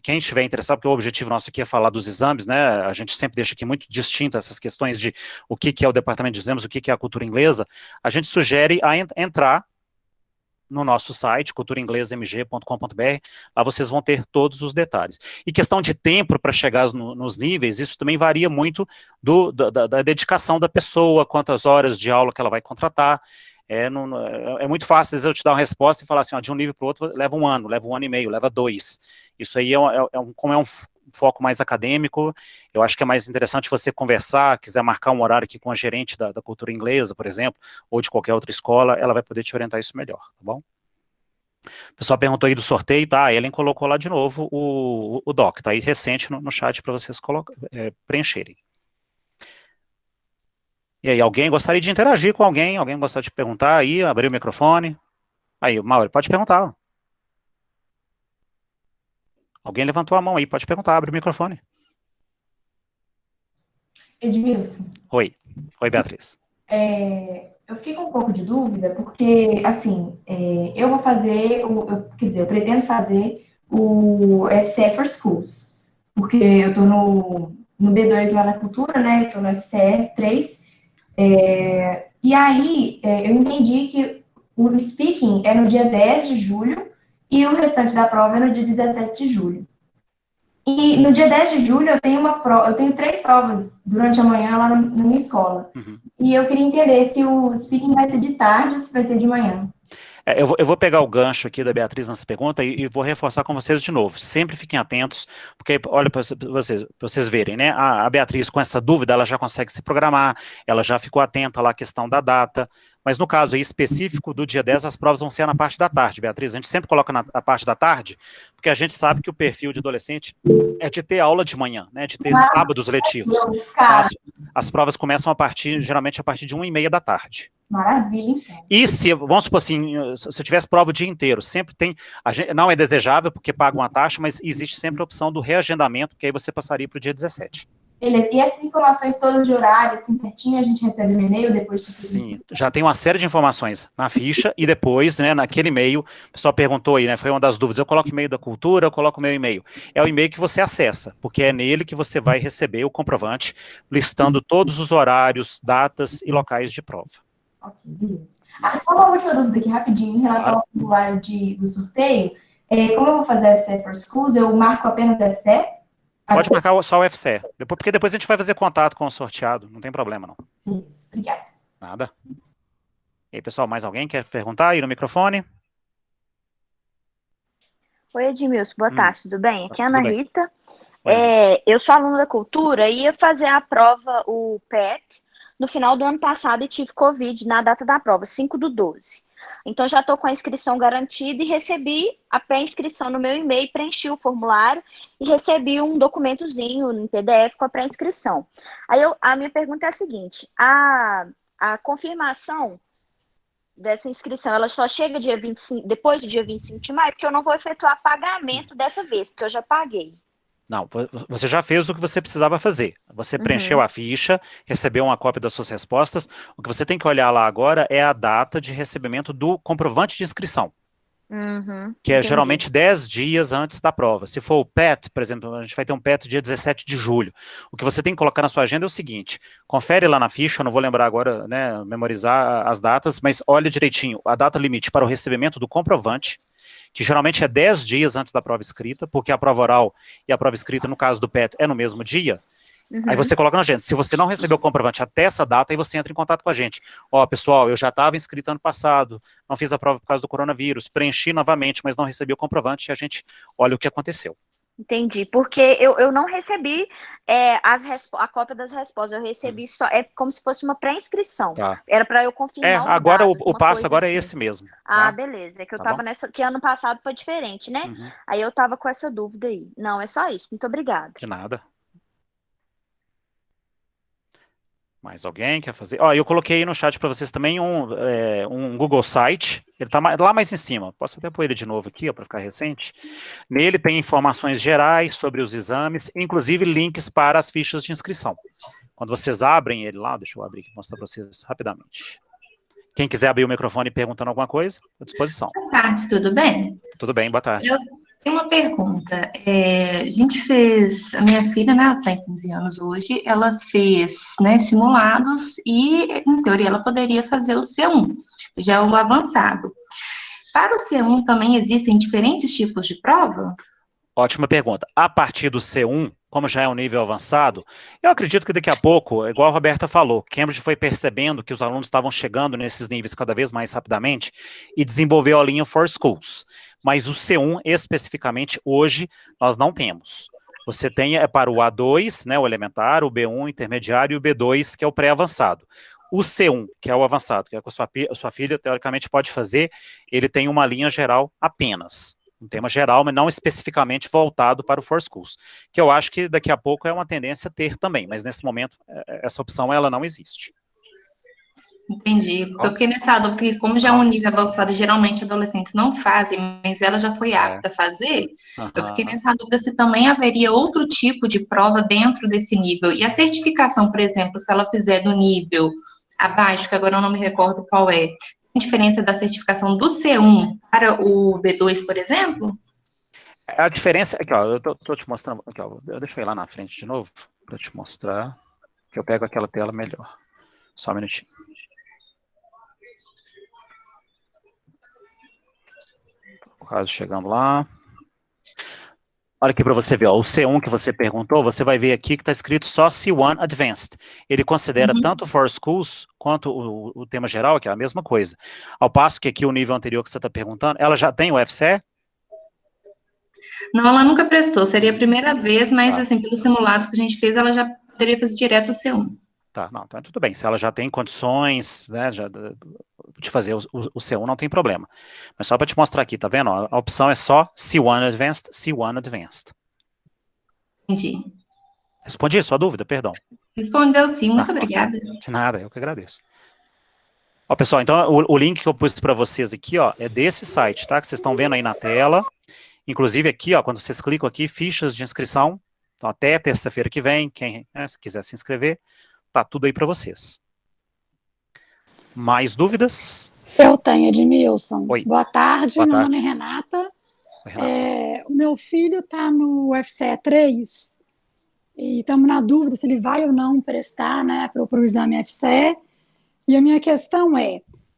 quem estiver interessado, porque o objetivo nosso aqui é falar dos exames, né, a gente sempre deixa aqui muito distinto essas questões de o que é o departamento de exames, o que é a cultura inglesa, a gente sugere a entrar no nosso site, culturainglesmg.com.br, lá vocês vão ter todos os detalhes. E questão de tempo para chegar nos níveis, isso também varia muito da dedicação da pessoa, quantas horas de aula que ela vai contratar. É muito fácil, às vezes, eu te dar uma resposta e falar assim, de um nível para o outro leva um ano e meio, leva 2. Isso aí, como é um foco mais acadêmico, eu acho que é mais interessante você conversar, quiser marcar um horário aqui com a gerente da cultura inglesa, por exemplo, ou de qualquer outra escola, ela vai poder te orientar isso melhor, tá bom? O pessoal perguntou aí do sorteio, tá? A Ellen colocou lá de novo o doc, tá aí recente no chat para vocês preencherem. E aí, alguém gostaria de interagir com alguém? Alguém gostaria de perguntar aí, abrir o microfone? Aí, Mauro, pode perguntar. Alguém levantou a mão aí, pode perguntar, abre o microfone. Edmilson. Oi, Beatriz. Eu fiquei com um pouco de dúvida, porque, assim, eu vou fazer, eu pretendo fazer o FCE for Schools, porque eu tô no B2 lá na cultura, né, eu tô no FCE 3, e aí eu entendi que o speaking é no dia 10 de julho, e o restante da prova é no dia 17 de julho. E no dia 10 de julho eu tenho 3 provas durante a manhã lá na minha escola. E eu queria entender se o speaking vai ser de tarde ou se vai ser de manhã. Eu vou pegar o gancho aqui da Beatriz nessa pergunta e vou reforçar com vocês de novo. Sempre fiquem atentos, porque olha para vocês verem, né? A Beatriz com essa dúvida, ela já consegue se programar, ela já ficou atenta lá à questão da data, mas no caso aí específico do dia 10, as provas vão ser na parte da tarde, Beatriz. A gente sempre coloca na parte da tarde, porque a gente sabe que o perfil de adolescente é de ter aula de manhã, né? De ter sábados letivos. As provas começam geralmente a partir de 1h30 da tarde. Maravilha, então. E se, vamos supor assim, se eu tivesse prova o dia inteiro, sempre tem, não é desejável porque paga uma taxa, mas existe sempre a opção do reagendamento, que aí você passaria para o dia 17. Beleza, e essas informações todas de horário, assim, certinho, a gente recebe no e-mail depois? Sim, já tem uma série de informações na ficha e depois, né, naquele e-mail, o pessoal perguntou aí, né, foi uma das dúvidas, eu coloco e-mail da cultura, eu coloco o meu e-mail. É o e-mail que você acessa, porque é nele que você vai receber o comprovante, listando todos os horários, datas e locais de prova. Ok, beleza. Só uma última dúvida aqui, rapidinho, em relação ao formulário do sorteio, como eu vou fazer FCE for Schools, eu marco apenas FCE? Pode marcar só o FCE, porque depois a gente vai fazer contato com o sorteado, não tem problema não. Beleza, obrigada. Nada. E aí, pessoal, mais alguém quer perguntar aí no microfone? Oi, Edmilson, boa tarde, tudo bem? Aqui é a Ana Rita. Eu sou aluna da cultura e ia fazer a prova, o PET, no final do ano passado e tive Covid na data da prova, 5/12. Então, já estou com a inscrição garantida e recebi a pré-inscrição no meu e-mail, preenchi o formulário e recebi um documentozinho em PDF com a pré-inscrição. Aí, a minha pergunta é a seguinte, a confirmação dessa inscrição, ela só chega dia 25, depois do dia 25 de maio, porque eu não vou efetuar pagamento dessa vez, porque eu já paguei. Não, você já fez o que você precisava fazer. Você preencheu a ficha, recebeu uma cópia das suas respostas. O que você tem que olhar lá agora é a data de recebimento do comprovante de inscrição. que é geralmente 10 dias antes da prova. Se for o PET, por exemplo, a gente vai ter um PET dia 17 de julho. O que você tem que colocar na sua agenda é o seguinte, confere lá na ficha, eu não vou lembrar agora, né, memorizar as datas, mas olha direitinho, a data limite para o recebimento do comprovante, que geralmente é 10 dias antes da prova escrita, porque a prova oral e a prova escrita, no caso do PET, é no mesmo dia. Aí você coloca na agenda. Se você não recebeu o comprovante até essa data, aí você entra em contato com a gente. Ó, pessoal, eu já estava inscrito ano passado, não fiz a prova por causa do coronavírus, preenchi novamente, mas não recebi o comprovante, e a gente olha o que aconteceu. Entendi, porque eu não recebi a cópia das respostas, eu recebi só, como se fosse uma pré-inscrição. Tá. Era para eu confirmar os agora dados, o passo agora assim. é esse mesmo. Ah, tá? beleza, é que eu Tá tava bom? nessa, que ano passado foi diferente, né? Aí eu tava com essa dúvida aí. Não, é só isso, muito obrigada. De nada. Mais alguém quer fazer? Ó, eu coloquei aí no chat para vocês também um Google Site, ele tá lá mais em cima, posso até pôr ele de novo aqui, para ficar recente. Nele tem informações gerais sobre os exames, inclusive links para as fichas de inscrição. Quando vocês abrem ele lá, deixa eu abrir aqui e mostrar para vocês rapidamente. Quem quiser abrir o microfone perguntando alguma coisa, à disposição. Boa tarde, tudo bem? Tudo bem, boa tarde. Eu tenho uma pergunta. A gente fez, a minha filha, né, ela tem 15 anos hoje, ela fez, né, simulados e, em teoria, ela poderia fazer o C1, já é o avançado. Para o C1 também existem diferentes tipos de prova? Ótima pergunta. A partir do C1, como já é um nível avançado, eu acredito que daqui a pouco, igual a Roberta falou, Cambridge foi percebendo que os alunos estavam chegando nesses níveis cada vez mais rapidamente e desenvolveu a linha For Schools. Mas o C1, especificamente, hoje, nós não temos. Você tem para o A2, né, o elementar, o B1, o intermediário, e o B2, que é o pré-avançado. O C1, que é o avançado, que é o que a sua filha, teoricamente, pode fazer, ele tem uma linha geral apenas. Um tema geral, mas não especificamente voltado para o For Schools. Que eu acho que daqui a pouco é uma tendência a ter também, mas nesse momento, essa opção, ela não existe. Entendi, porque eu fiquei nessa dúvida, porque como já é um nível avançado, geralmente adolescentes não fazem, mas ela já foi apta a fazer, eu fiquei nessa dúvida se também haveria outro tipo de prova dentro desse nível. E a certificação, por exemplo, se ela fizer do nível abaixo, que agora eu não me recordo qual é, tem diferença da certificação do C1 para o B2, por exemplo? A diferença, aqui ó, eu tô te mostrando, aqui ó, deixa eu ir lá na frente de novo, para te mostrar, que eu pego aquela tela melhor. Só um minutinho. Quase chegando lá. Olha aqui para você ver, ó, o C1 que você perguntou, você vai ver aqui que está escrito só C1 Advanced. Ele considera tanto For Schools quanto o tema geral, que é a mesma coisa. Ao passo que aqui o nível anterior que você está perguntando, ela já tem o FCE? Não, ela nunca prestou, seria a primeira vez, mas assim, pelos simulados que a gente fez, ela já poderia fazer direto o C1. Tá, não, então tudo bem, se ela já tem condições, né, de fazer o C1, não tem problema. Mas só para te mostrar aqui, tá vendo? A opção é só C1 Advanced, C1 Advanced. Entendi. Respondi a sua dúvida, perdão. Respondeu sim, muito obrigada. De nada, eu que agradeço. Ó, pessoal, então o link que eu pus para vocês aqui, ó, é desse site, tá? Que vocês estão vendo aí na tela. Inclusive aqui, ó, quando vocês clicam aqui, fichas de inscrição, então até terça-feira que vem, quem se quiser se inscrever, tá tudo aí para vocês. Mais dúvidas? Eu tenho, Edmilson. Oi. Boa tarde, Boa meu tarde. nome é Renata. Oi, Renata. O meu filho está no FCE 3 e estamos na dúvida se ele vai ou não prestar, né, para o exame FCE. E a minha questão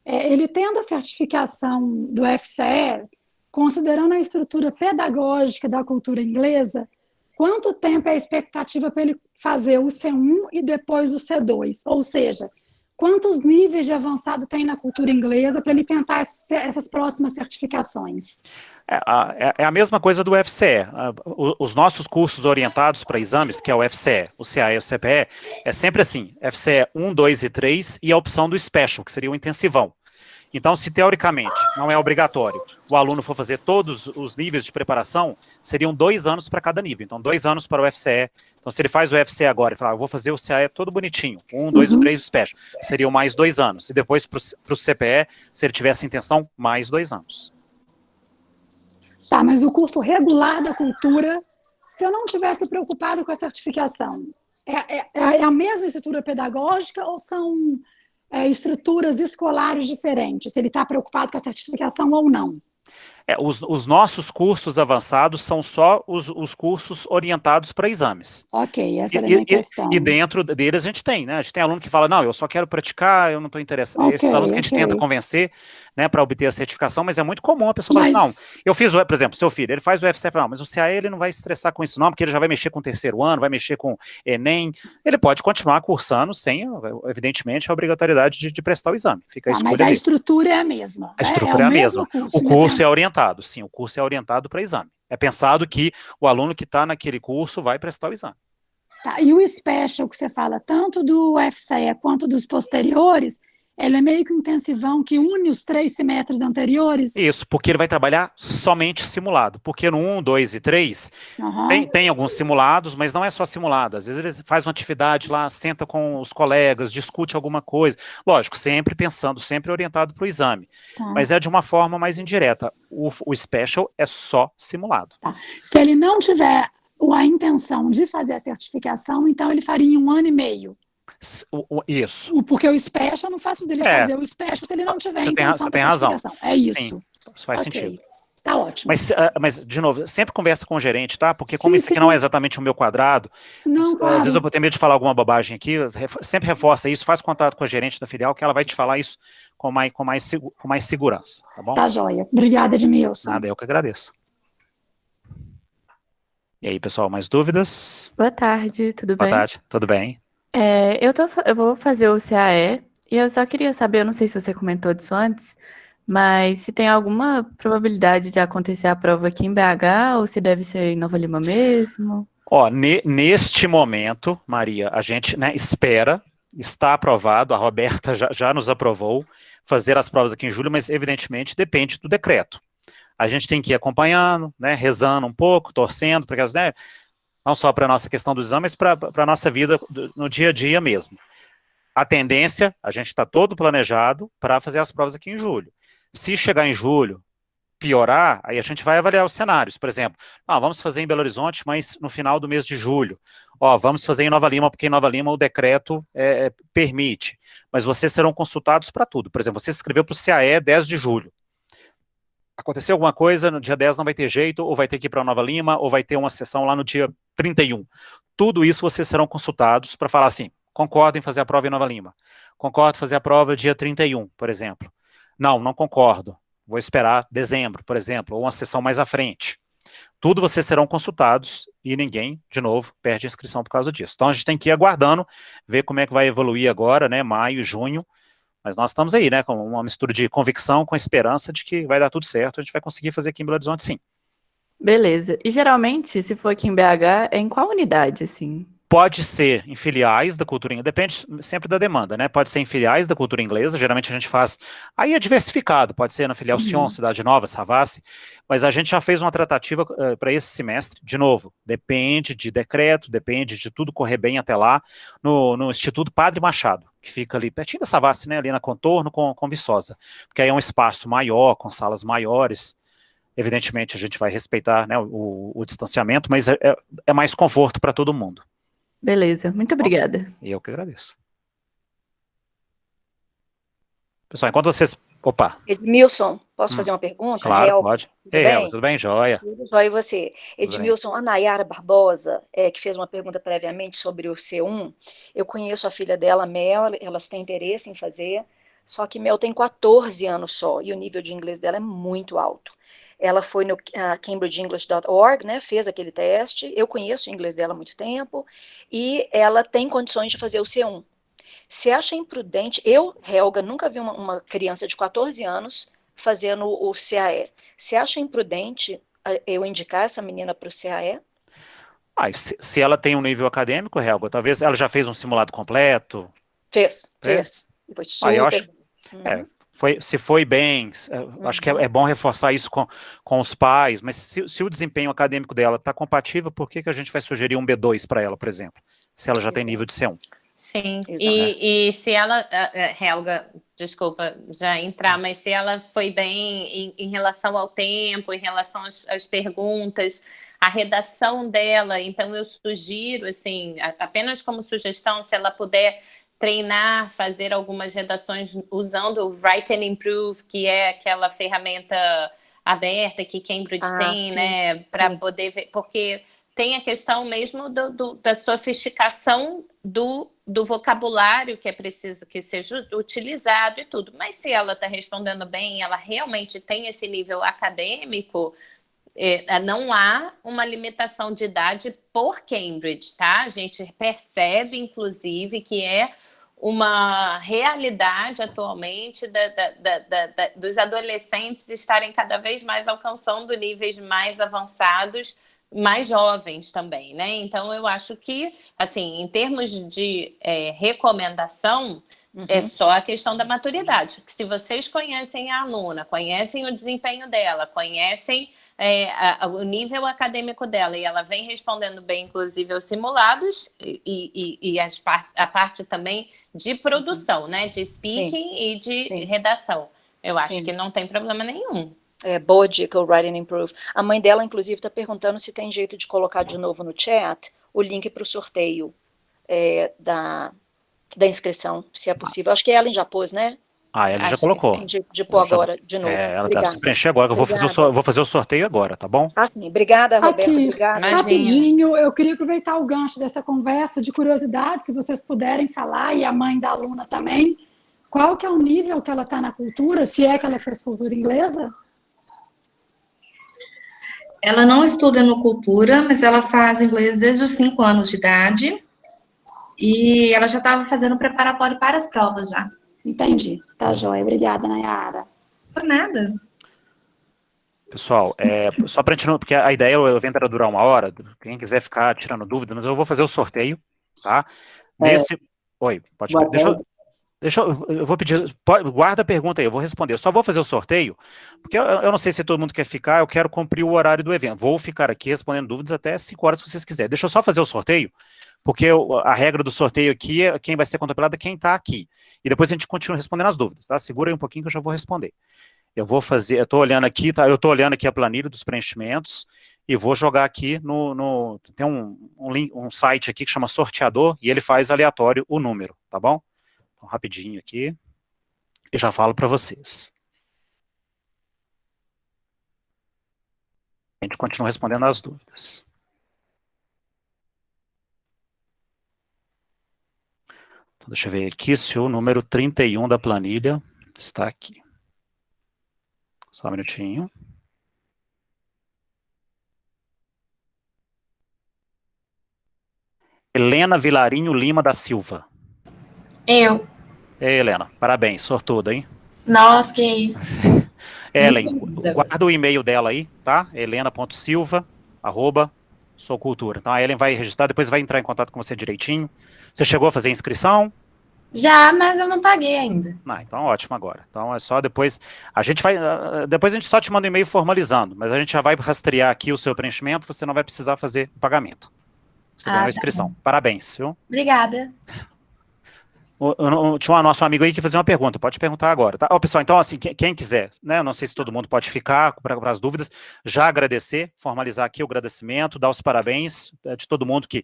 ele tendo a certificação do FCE, considerando a estrutura pedagógica da cultura inglesa, quanto tempo é a expectativa para ele fazer o C1 e depois o C2? Ou seja, quantos níveis de avançado tem na cultura inglesa para ele tentar essas próximas certificações? É a mesma coisa do FCE. Os nossos cursos orientados para exames, que é o FCE, o CA e o CPE, é sempre assim, FCE 1, 2 e 3 e a opção do Special, que seria o intensivão. Então, se teoricamente não é obrigatório o aluno for fazer todos os níveis de preparação, seriam 2 anos para cada nível. Então, 2 anos para o FCE. Então, se ele faz o FCE agora e fala, eu vou fazer o CAE todo bonitinho, 1, 2 e 3 o Special, seriam mais 2 anos. E depois para o CPE, se ele tivesse intenção, mais 2 anos. Tá, mas o curso regular da cultura, se eu não tivesse preocupado com a certificação, é a mesma estrutura pedagógica ou são estruturas escolares diferentes? Se ele está preocupado com a certificação ou não? Os nossos cursos avançados são só os cursos orientados para exames. Ok, essa era a minha questão. E dentro deles a gente tem, né? A gente tem aluno que fala, não, eu só quero praticar, eu não estou interessado. Okay, esses alunos que a gente tenta convencer, né, para obter a certificação, mas é muito comum a pessoa falar assim, não, eu fiz, por exemplo, seu filho, ele faz o UFC, não, mas o CAE ele não vai estressar com isso não, porque ele já vai mexer com o terceiro ano, vai mexer com Enem, ele pode continuar cursando sem, evidentemente, a obrigatoriedade de prestar o exame. Fica a escolha mas a estrutura é a mesma. A estrutura é a mesma. O curso é orientado, sim, o curso é orientado para exame. É pensado que o aluno que está naquele curso vai prestar o exame. Tá, e o special que você fala, tanto do UFCE quanto dos posteriores, ele é meio que um intensivão que une os 3 semestres anteriores? Isso, porque ele vai trabalhar somente simulado, porque no 1, 2 e 3 tem alguns simulados, mas não é só simulado, às vezes ele faz uma atividade lá, senta com os colegas, discute alguma coisa, lógico, sempre pensando, sempre orientado para o exame, mas é de uma forma mais indireta, o special é só simulado. Tá. Se ele não tiver a intenção de fazer a certificação, então ele faria em 1 ano e meio. Isso. Porque o special não faz dele fazer o special se ele não tiver intenção de certificação. É isso. Sim, isso faz sentido. Tá ótimo. Mas, de novo, sempre conversa com o gerente, tá? Porque como isso aqui não é exatamente o meu quadrado, às vezes eu vou ter medo de falar alguma bobagem aqui, sempre reforça isso, faz contato com a gerente da filial, que ela vai te falar isso com mais segurança, tá bom? Tá joia. Obrigada, Edmilson. Nada, eu que agradeço. E aí, pessoal, mais dúvidas? Boa tarde, tudo bem? Boa tarde, tudo bem? Eu vou fazer o CAE, e eu só queria saber, eu não sei se você comentou disso antes, mas se tem alguma probabilidade de acontecer a prova aqui em BH, ou se deve ser em Nova Lima mesmo? Ó, neste momento, Maria, a gente, né, espera, está aprovado, a Roberta já nos aprovou, fazer as provas aqui em julho, mas evidentemente depende do decreto. A gente tem que ir acompanhando, né, rezando um pouco, torcendo, porque, né, não só para a nossa questão do exame, mas para a nossa vida no dia a dia mesmo. A tendência, a gente está todo planejado para fazer as provas aqui em julho. Se chegar em julho, piorar, aí a gente vai avaliar os cenários. Por exemplo, vamos fazer em Belo Horizonte, mas no final do mês de julho. Vamos fazer em Nova Lima, porque em Nova Lima o decreto permite. Mas vocês serão consultados para tudo. Por exemplo, você se inscreveu para o CAE 10 de julho. Aconteceu alguma coisa, no dia 10 não vai ter jeito, ou vai ter que ir para Nova Lima, ou vai ter uma sessão lá no dia 31. Tudo isso vocês serão consultados para falar assim, concordo em fazer a prova em Nova Lima, concordo em fazer a prova dia 31, por exemplo. Não concordo, vou esperar dezembro, por exemplo, ou uma sessão mais à frente. Tudo vocês serão consultados e ninguém, de novo, perde a inscrição por causa disso. Então a gente tem que ir aguardando, ver como é que vai evoluir agora, né, maio, junho. Mas nós estamos aí, né, com uma mistura de convicção com esperança de que vai dar tudo certo, a gente vai conseguir fazer aqui em Belo Horizonte, sim. Beleza. E geralmente, se for aqui em BH, é em qual unidade, assim? Pode ser em filiais da cultura inglesa, depende sempre da demanda, né? Pode ser em filiais da cultura inglesa, geralmente a gente faz, aí é diversificado, pode ser na filial Sion, Cidade Nova, Savassi, mas a gente já fez uma tratativa para esse semestre, de novo, depende de decreto, depende de tudo correr bem até lá, no Instituto Padre Machado, que fica ali pertinho da Savassi, né? Ali na Contorno com Viçosa, porque aí é um espaço maior, com salas maiores. Evidentemente a gente vai respeitar, né, o distanciamento, mas é mais conforto para todo mundo. Beleza, muito obrigada. E eu que agradeço. Pessoal, enquanto vocês... Opa! Edmilson, posso fazer uma pergunta? Claro, pode. Tudo bem, joia? Tudo jóia, e você? Edmilson, a Nayara Barbosa, que fez uma pergunta previamente sobre o C1, eu conheço a filha dela, Mel, elas têm interesse em fazer, só que Mel tem 14 anos só, e o nível de inglês dela é muito alto. Ela foi no cambridgeenglish.org, né, fez aquele teste, eu conheço o inglês dela há muito tempo, e ela tem condições de fazer o C1. Você acha imprudente, eu, Helga, nunca vi uma criança de 14 anos fazendo o CAE. Você acha imprudente eu indicar essa menina para o CAE? Se ela tem um nível acadêmico, Helga, talvez ela já fez um simulado completo? Fez. Foi super. Eu acho, se foi bem, acho que é bom reforçar isso com os pais, mas se o desempenho acadêmico dela está compatível, por que a gente vai sugerir um B2 para ela, por exemplo, se ela já tem nível de C1? Sim, e se ela, Helga, desculpa já entrar, mas se ela foi bem em relação ao tempo, em relação às perguntas, a redação dela, então eu sugiro, assim, apenas como sugestão, se ela puder treinar, fazer algumas redações usando o Write and Improve, que é aquela ferramenta aberta que Cambridge tem, sim, né, para poder ver, porque tem a questão mesmo da sofisticação do vocabulário que é preciso que seja utilizado e tudo. Mas se ela está respondendo bem, ela realmente tem esse nível acadêmico, não há uma limitação de idade por Cambridge, tá? A gente percebe, inclusive, que é uma realidade atualmente dos adolescentes estarem cada vez mais alcançando níveis mais avançados, mais jovens também, né? Então, eu acho que, assim, em termos de recomendação, é só a questão da maturidade. Porque se vocês conhecem a aluna, conhecem o desempenho dela, conhecem o nível acadêmico dela, e ela vem respondendo bem, inclusive, aos simulados, e a parte também de produção, né? De speaking e de redação. Eu acho que não tem problema nenhum. Boa dica, o Write and Improve. A mãe dela, inclusive, está perguntando se tem jeito de colocar de novo no chat o link para o sorteio da inscrição, se é possível. Acho que a Ellen já pôs, né? Ela já colocou. Sim, de pôr agora, de novo. Ela deve se preencher agora, que eu vou fazer o sorteio agora, tá bom? Sim. Obrigada, Roberta. Aqui, Obrigada. rapidinho, eu queria aproveitar o gancho dessa conversa de curiosidade, se vocês puderem falar, e a mãe da aluna também, qual que é o nível que ela está na cultura, se é que ela fez cultura inglesa? Ela não estuda no Cultura, mas ela faz inglês desde os 5 anos de idade. E ela já estava fazendo preparatório para as provas já. Entendi. Tá joia. Obrigada, Nayara. Por nada. Pessoal, só para a gente não... Porque a ideia, o evento era durar 1 hora. Quem quiser ficar tirando dúvida, mas eu vou fazer o sorteio, tá? Oi, pode falar. Eu vou pedir, guarda a pergunta aí, eu vou responder. Eu só vou fazer o sorteio, porque eu não sei se todo mundo quer ficar, eu quero cumprir o horário do evento. Vou ficar aqui respondendo dúvidas até 5 horas, se vocês quiserem. Deixa eu só fazer o sorteio, porque a regra do sorteio aqui é quem vai ser contemplado é quem está aqui. E depois a gente continua respondendo as dúvidas, tá? Segura aí um pouquinho que eu já vou responder. Eu vou fazer, eu estou olhando aqui, tá? Eu estou olhando aqui a planilha dos preenchimentos e vou jogar aqui tem um site aqui que chama Sorteador e ele faz aleatório o número, tá bom? Então, rapidinho aqui, e já falo para vocês. A gente continua respondendo as dúvidas. Então, deixa eu ver aqui se o número 31 da planilha está aqui. Só um minutinho. Helena Vilarinho Lima da Silva. Eu. Ei, Helena, parabéns, sortuda, hein? Nossa, que isso. Ellen, guarda o e-mail dela aí, tá? helena.silva@soucultura. Então a Ellen vai registrar, depois vai entrar em contato com você direitinho. Você chegou a fazer a inscrição? Já, mas eu não paguei ainda. Então ótimo agora. Então é só depois, depois a gente só te manda um e-mail formalizando, mas a gente já vai rastrear aqui o seu preenchimento, você não vai precisar fazer o pagamento. Você ganhou a inscrição. Tá. Parabéns, viu? Obrigada. Tinha um nosso amigo aí que fazia uma pergunta, pode perguntar agora, tá? Pessoal, então assim, quem quiser, né, eu não sei se todo mundo pode ficar para as dúvidas, já agradecer, formalizar aqui o agradecimento, dar os parabéns de todo mundo que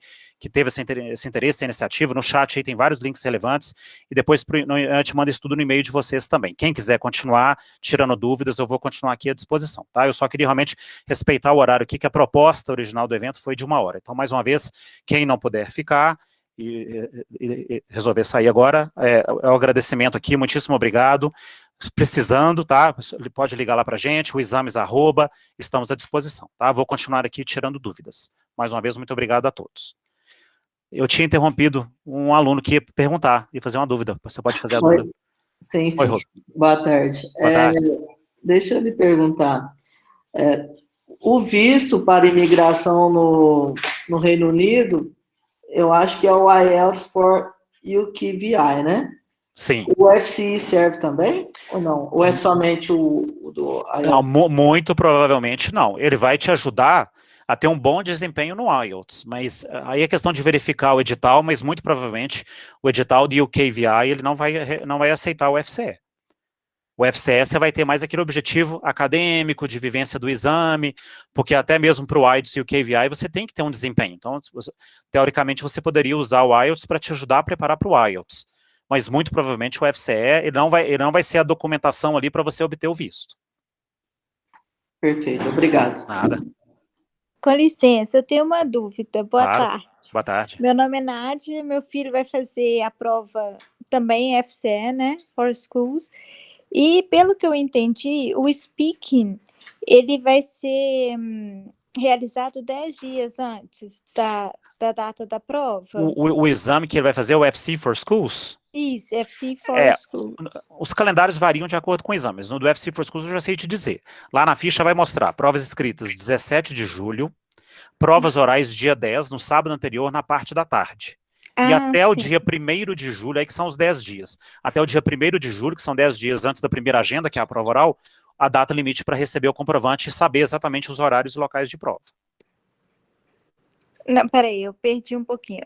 teve esse interesse, essa iniciativa, no chat aí tem vários links relevantes, e depois a gente manda isso tudo no e-mail de vocês também. Quem quiser continuar tirando dúvidas, eu vou continuar aqui à disposição, tá? Eu só queria realmente respeitar o horário aqui, que a proposta original do evento foi de 1 hora. Então, mais uma vez, quem não puder ficar, e resolver sair agora, é o agradecimento aqui, muitíssimo obrigado, precisando, tá, ele pode ligar lá pra gente, o exames @ estamos à disposição, tá, vou continuar aqui tirando dúvidas, mais uma vez, muito obrigado a todos. Eu tinha interrompido um aluno que ia perguntar, ia fazer uma dúvida, você pode fazer a dúvida? Sim, Oi, Rô. Boa tarde. Boa tarde. Deixa eu lhe perguntar, o visto para imigração no Reino Unido, eu acho que é o IELTS for UKVI, né? Sim. O FCE serve também? Ou não? Ou é somente o do IELTS? Não, muito provavelmente não. Ele vai te ajudar a ter um bom desempenho no IELTS, mas aí é questão de verificar o edital, mas muito provavelmente o edital de UKVI ele não vai aceitar o FCE. O FCE você vai ter mais aquele objetivo acadêmico, de vivência do exame, porque até mesmo para o IELTS e o QVI você tem que ter um desempenho. Então, teoricamente, você poderia usar o IELTS para te ajudar a preparar para o IELTS. Mas, muito provavelmente, o FCE ele não vai ser a documentação ali para você obter o visto. Perfeito, obrigado. Nada. Com licença, eu tenho uma dúvida. Boa Claro. tarde. Boa tarde. Meu nome é Nádia, meu filho vai fazer a prova também FCE, né? For Schools. E pelo que eu entendi, o speaking, ele vai ser realizado 10 dias antes da data da prova. O exame que ele vai fazer é o FC for Schools? Isso, FC for Schools. Os calendários variam de acordo com exames. No do FC for Schools eu já sei te dizer. Lá na ficha vai mostrar provas escritas 17 de julho, provas orais dia 10, no sábado anterior, na parte da tarde. E até o dia 1º de julho, aí que são os 10 dias. Até o dia 1º de julho, que são 10 dias antes da primeira agenda, que é a prova oral, a data limite para receber o comprovante e saber exatamente os horários e locais de prova. Não, peraí, eu perdi um pouquinho.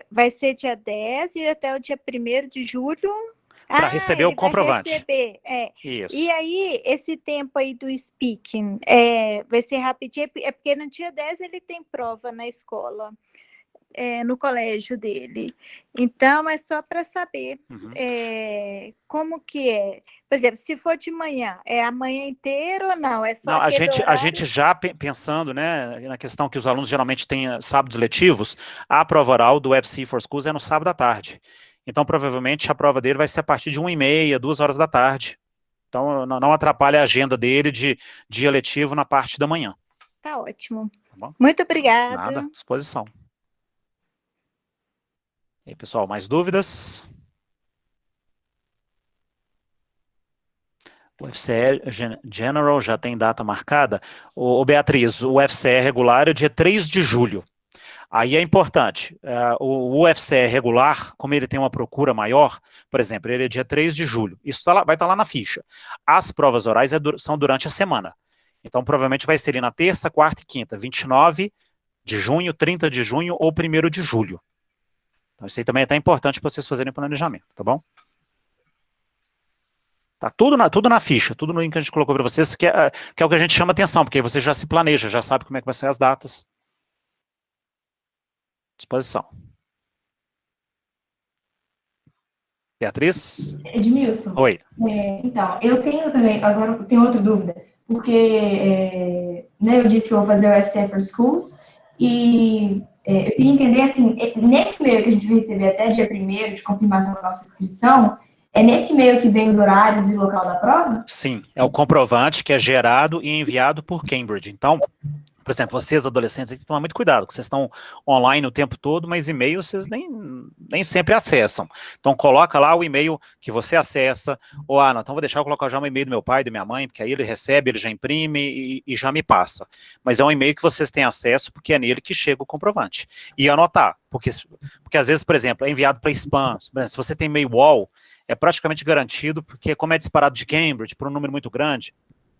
Vai ser dia 10 e até o dia 1º de julho. Para receber o comprovante. Vai receber, Isso. E aí, esse tempo aí do speaking, vai ser rapidinho, é porque no dia 10 ele tem prova na escola. No colégio dele. Então, é só para saber como que é. Por exemplo, se for de manhã, é a manhã inteira ou não? É só não, aquele a horário? gente já pensando, né, na questão que os alunos geralmente têm sábados letivos, a prova oral do FC for Schools é no sábado à tarde. Então, provavelmente, a prova dele vai ser a partir de 1h30, 2 horas da tarde. Então, não atrapalha a agenda dele de dia letivo na parte da manhã. Tá ótimo. Tá bom? Muito obrigada. Nada, à disposição. E aí, pessoal, mais dúvidas? O FCE General já tem data marcada? Ô Beatriz, o FCE regular é dia 3 de julho. Aí é importante, o UFCE regular, como ele tem uma procura maior, por exemplo, ele é dia 3 de julho, isso vai estar lá na ficha. As provas orais são durante a semana. Então, provavelmente vai ser ali na terça, quarta e quinta, 29 de junho, 30 de junho ou 1º de julho. Então, isso aí também é até importante para vocês fazerem planejamento, tá bom? Tá tudo na ficha, tudo no link que a gente colocou para vocês, que é o que a gente chama atenção, porque aí você já se planeja, já sabe como é que vai ser as datas. Disposição. Beatriz? Edmilson. Oi. Então, eu tenho também, agora eu tenho outra dúvida, porque né, eu disse que eu vou fazer o FCE for Schools, e eu queria entender, assim, nesse e-mail que a gente vai receber até dia 1º de confirmação da nossa inscrição, é nesse e-mail que vem os horários e o local da prova? Sim, é o comprovante que é gerado e enviado por Cambridge. Então, por exemplo, vocês adolescentes têm que tomar muito cuidado, porque vocês estão online o tempo todo, mas e-mail vocês nem sempre acessam. Então, coloca lá o e-mail que você acessa, ou, não, então vou deixar eu colocar já o e-mail do meu pai, da minha mãe, porque aí ele recebe, ele já imprime e já me passa. Mas é um e-mail que vocês têm acesso, porque é nele que chega o comprovante. E anotar, porque às vezes, por exemplo, é enviado para spam. Se você tem e-mail wall, é praticamente garantido, porque como é disparado de Cambridge por um número muito grande,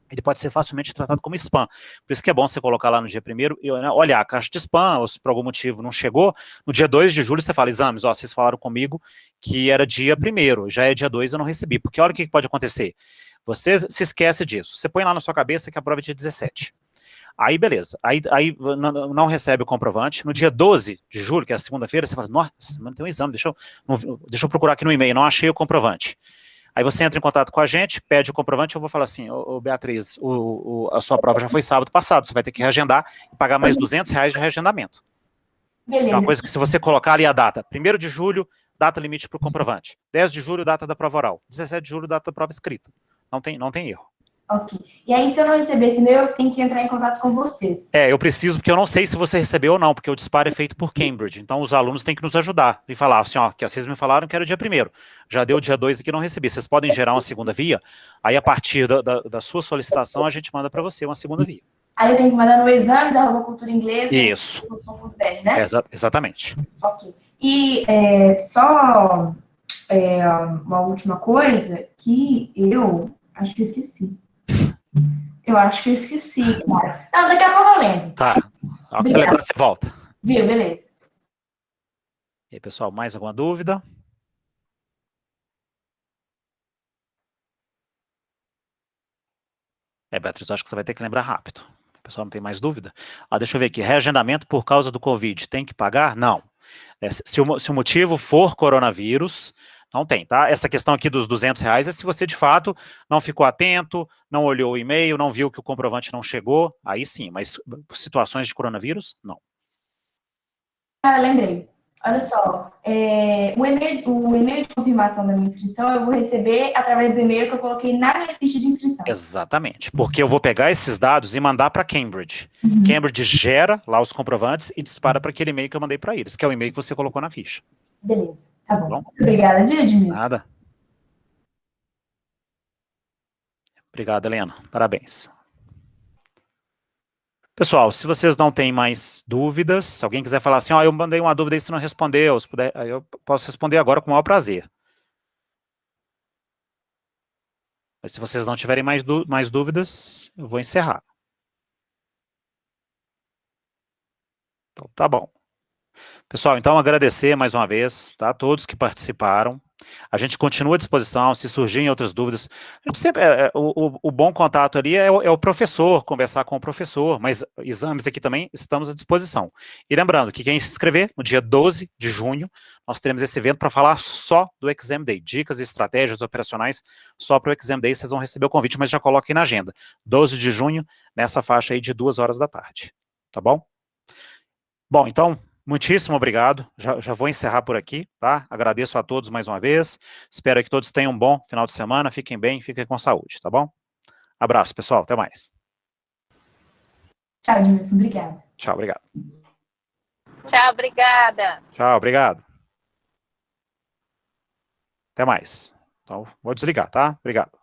ele pode ser facilmente tratado como spam. Por isso que é bom você colocar lá no dia 1º, e olhar a caixa de spam, ou se por algum motivo não chegou, no dia 2 de julho você fala, exames, vocês falaram comigo que era dia 1º, já é dia 2 eu não recebi, porque olha o que pode acontecer, você se esquece disso, você põe lá na sua cabeça que a prova é dia 17. Aí, beleza, aí não recebe o comprovante, no dia 12 de julho, que é a segunda-feira, você fala, nossa, semana tem um exame, deixa eu procurar aqui no e-mail, não achei o comprovante. Aí você entra em contato com a gente, pede o comprovante, eu vou falar assim, ô Beatriz, a sua prova já foi sábado passado, você vai ter que reagendar e pagar mais R$200 de reagendamento. Beleza. É uma coisa que se você colocar ali a data, 1º de julho, data limite para o comprovante, 10 de julho, data da prova oral, 17 de julho, data da prova escrita, não tem erro. Ok. E aí, se eu não receber esse e-mail, eu tenho que entrar em contato com vocês. Eu preciso, porque eu não sei se você recebeu ou não, porque o disparo é feito por Cambridge. Então, os alunos têm que nos ajudar e falar assim, ó, que vocês me falaram que era dia 1º. Já deu dia 2 e que não recebi. Vocês podem gerar uma segunda via, aí a partir da sua solicitação, a gente manda para você uma segunda via. Aí eu tenho que mandar no exames@culturainglesa. Isso. Né? Exatamente. Ok. E só uma última coisa que eu acho que eu esqueci. Eu acho que eu esqueci, cara. Não, daqui a pouco eu lembro. Tá. Ao que você lembrar, você volta. Viu? Beleza. E aí, pessoal, mais alguma dúvida? Beatriz, eu acho que você vai ter que lembrar rápido. O pessoal não tem mais dúvida? Deixa eu ver aqui. Reagendamento por causa do Covid, tem que pagar? Não. Se o motivo for coronavírus, Não tem, tá? Essa questão aqui dos R$200 é se você, de fato, não ficou atento, não olhou o e-mail, não viu que o comprovante não chegou, aí sim, mas situações de coronavírus, não. Ah, lembrei. Olha só, o e-mail de confirmação da minha inscrição eu vou receber através do e-mail que eu coloquei na minha ficha de inscrição. Exatamente, porque eu vou pegar esses dados e mandar para Cambridge. Cambridge gera lá os comprovantes e dispara para aquele e-mail que eu mandei para eles, que é o e-mail que você colocou na ficha. Beleza, tá bom. Muito obrigada, viu, Edmilson? Nada. Obrigado, Helena. Parabéns. Pessoal, se vocês não têm mais dúvidas, se alguém quiser falar assim, ó, eu mandei uma dúvida e você não respondeu, se puder, eu posso responder agora com o maior prazer. Mas se vocês não tiverem mais dúvidas, eu vou encerrar. Então, tá bom. Pessoal, então agradecer mais uma vez, tá, a todos que participaram. A gente continua à disposição, se surgirem outras dúvidas. A gente sempre, o bom contato ali é o professor, conversar com o professor, mas exames aqui também estamos à disposição. E lembrando que quem se inscrever, no dia 12 de junho, nós teremos esse evento para falar só do Exam Day, dicas e estratégias operacionais só para o Exam Day, vocês vão receber o convite, mas já coloquem na agenda. 12 de junho, nessa faixa aí de 2 horas da tarde, tá bom? Bom, então, muitíssimo obrigado, já vou encerrar por aqui, tá? Agradeço a todos mais uma vez, espero que todos tenham um bom final de semana, fiquem bem, fiquem com saúde, tá bom? Abraço, pessoal, até mais. Tchau, Edmilson, obrigada. Tchau, obrigado. Tchau, obrigada. Tchau, obrigado. Até mais. Então, vou desligar, tá? Obrigado.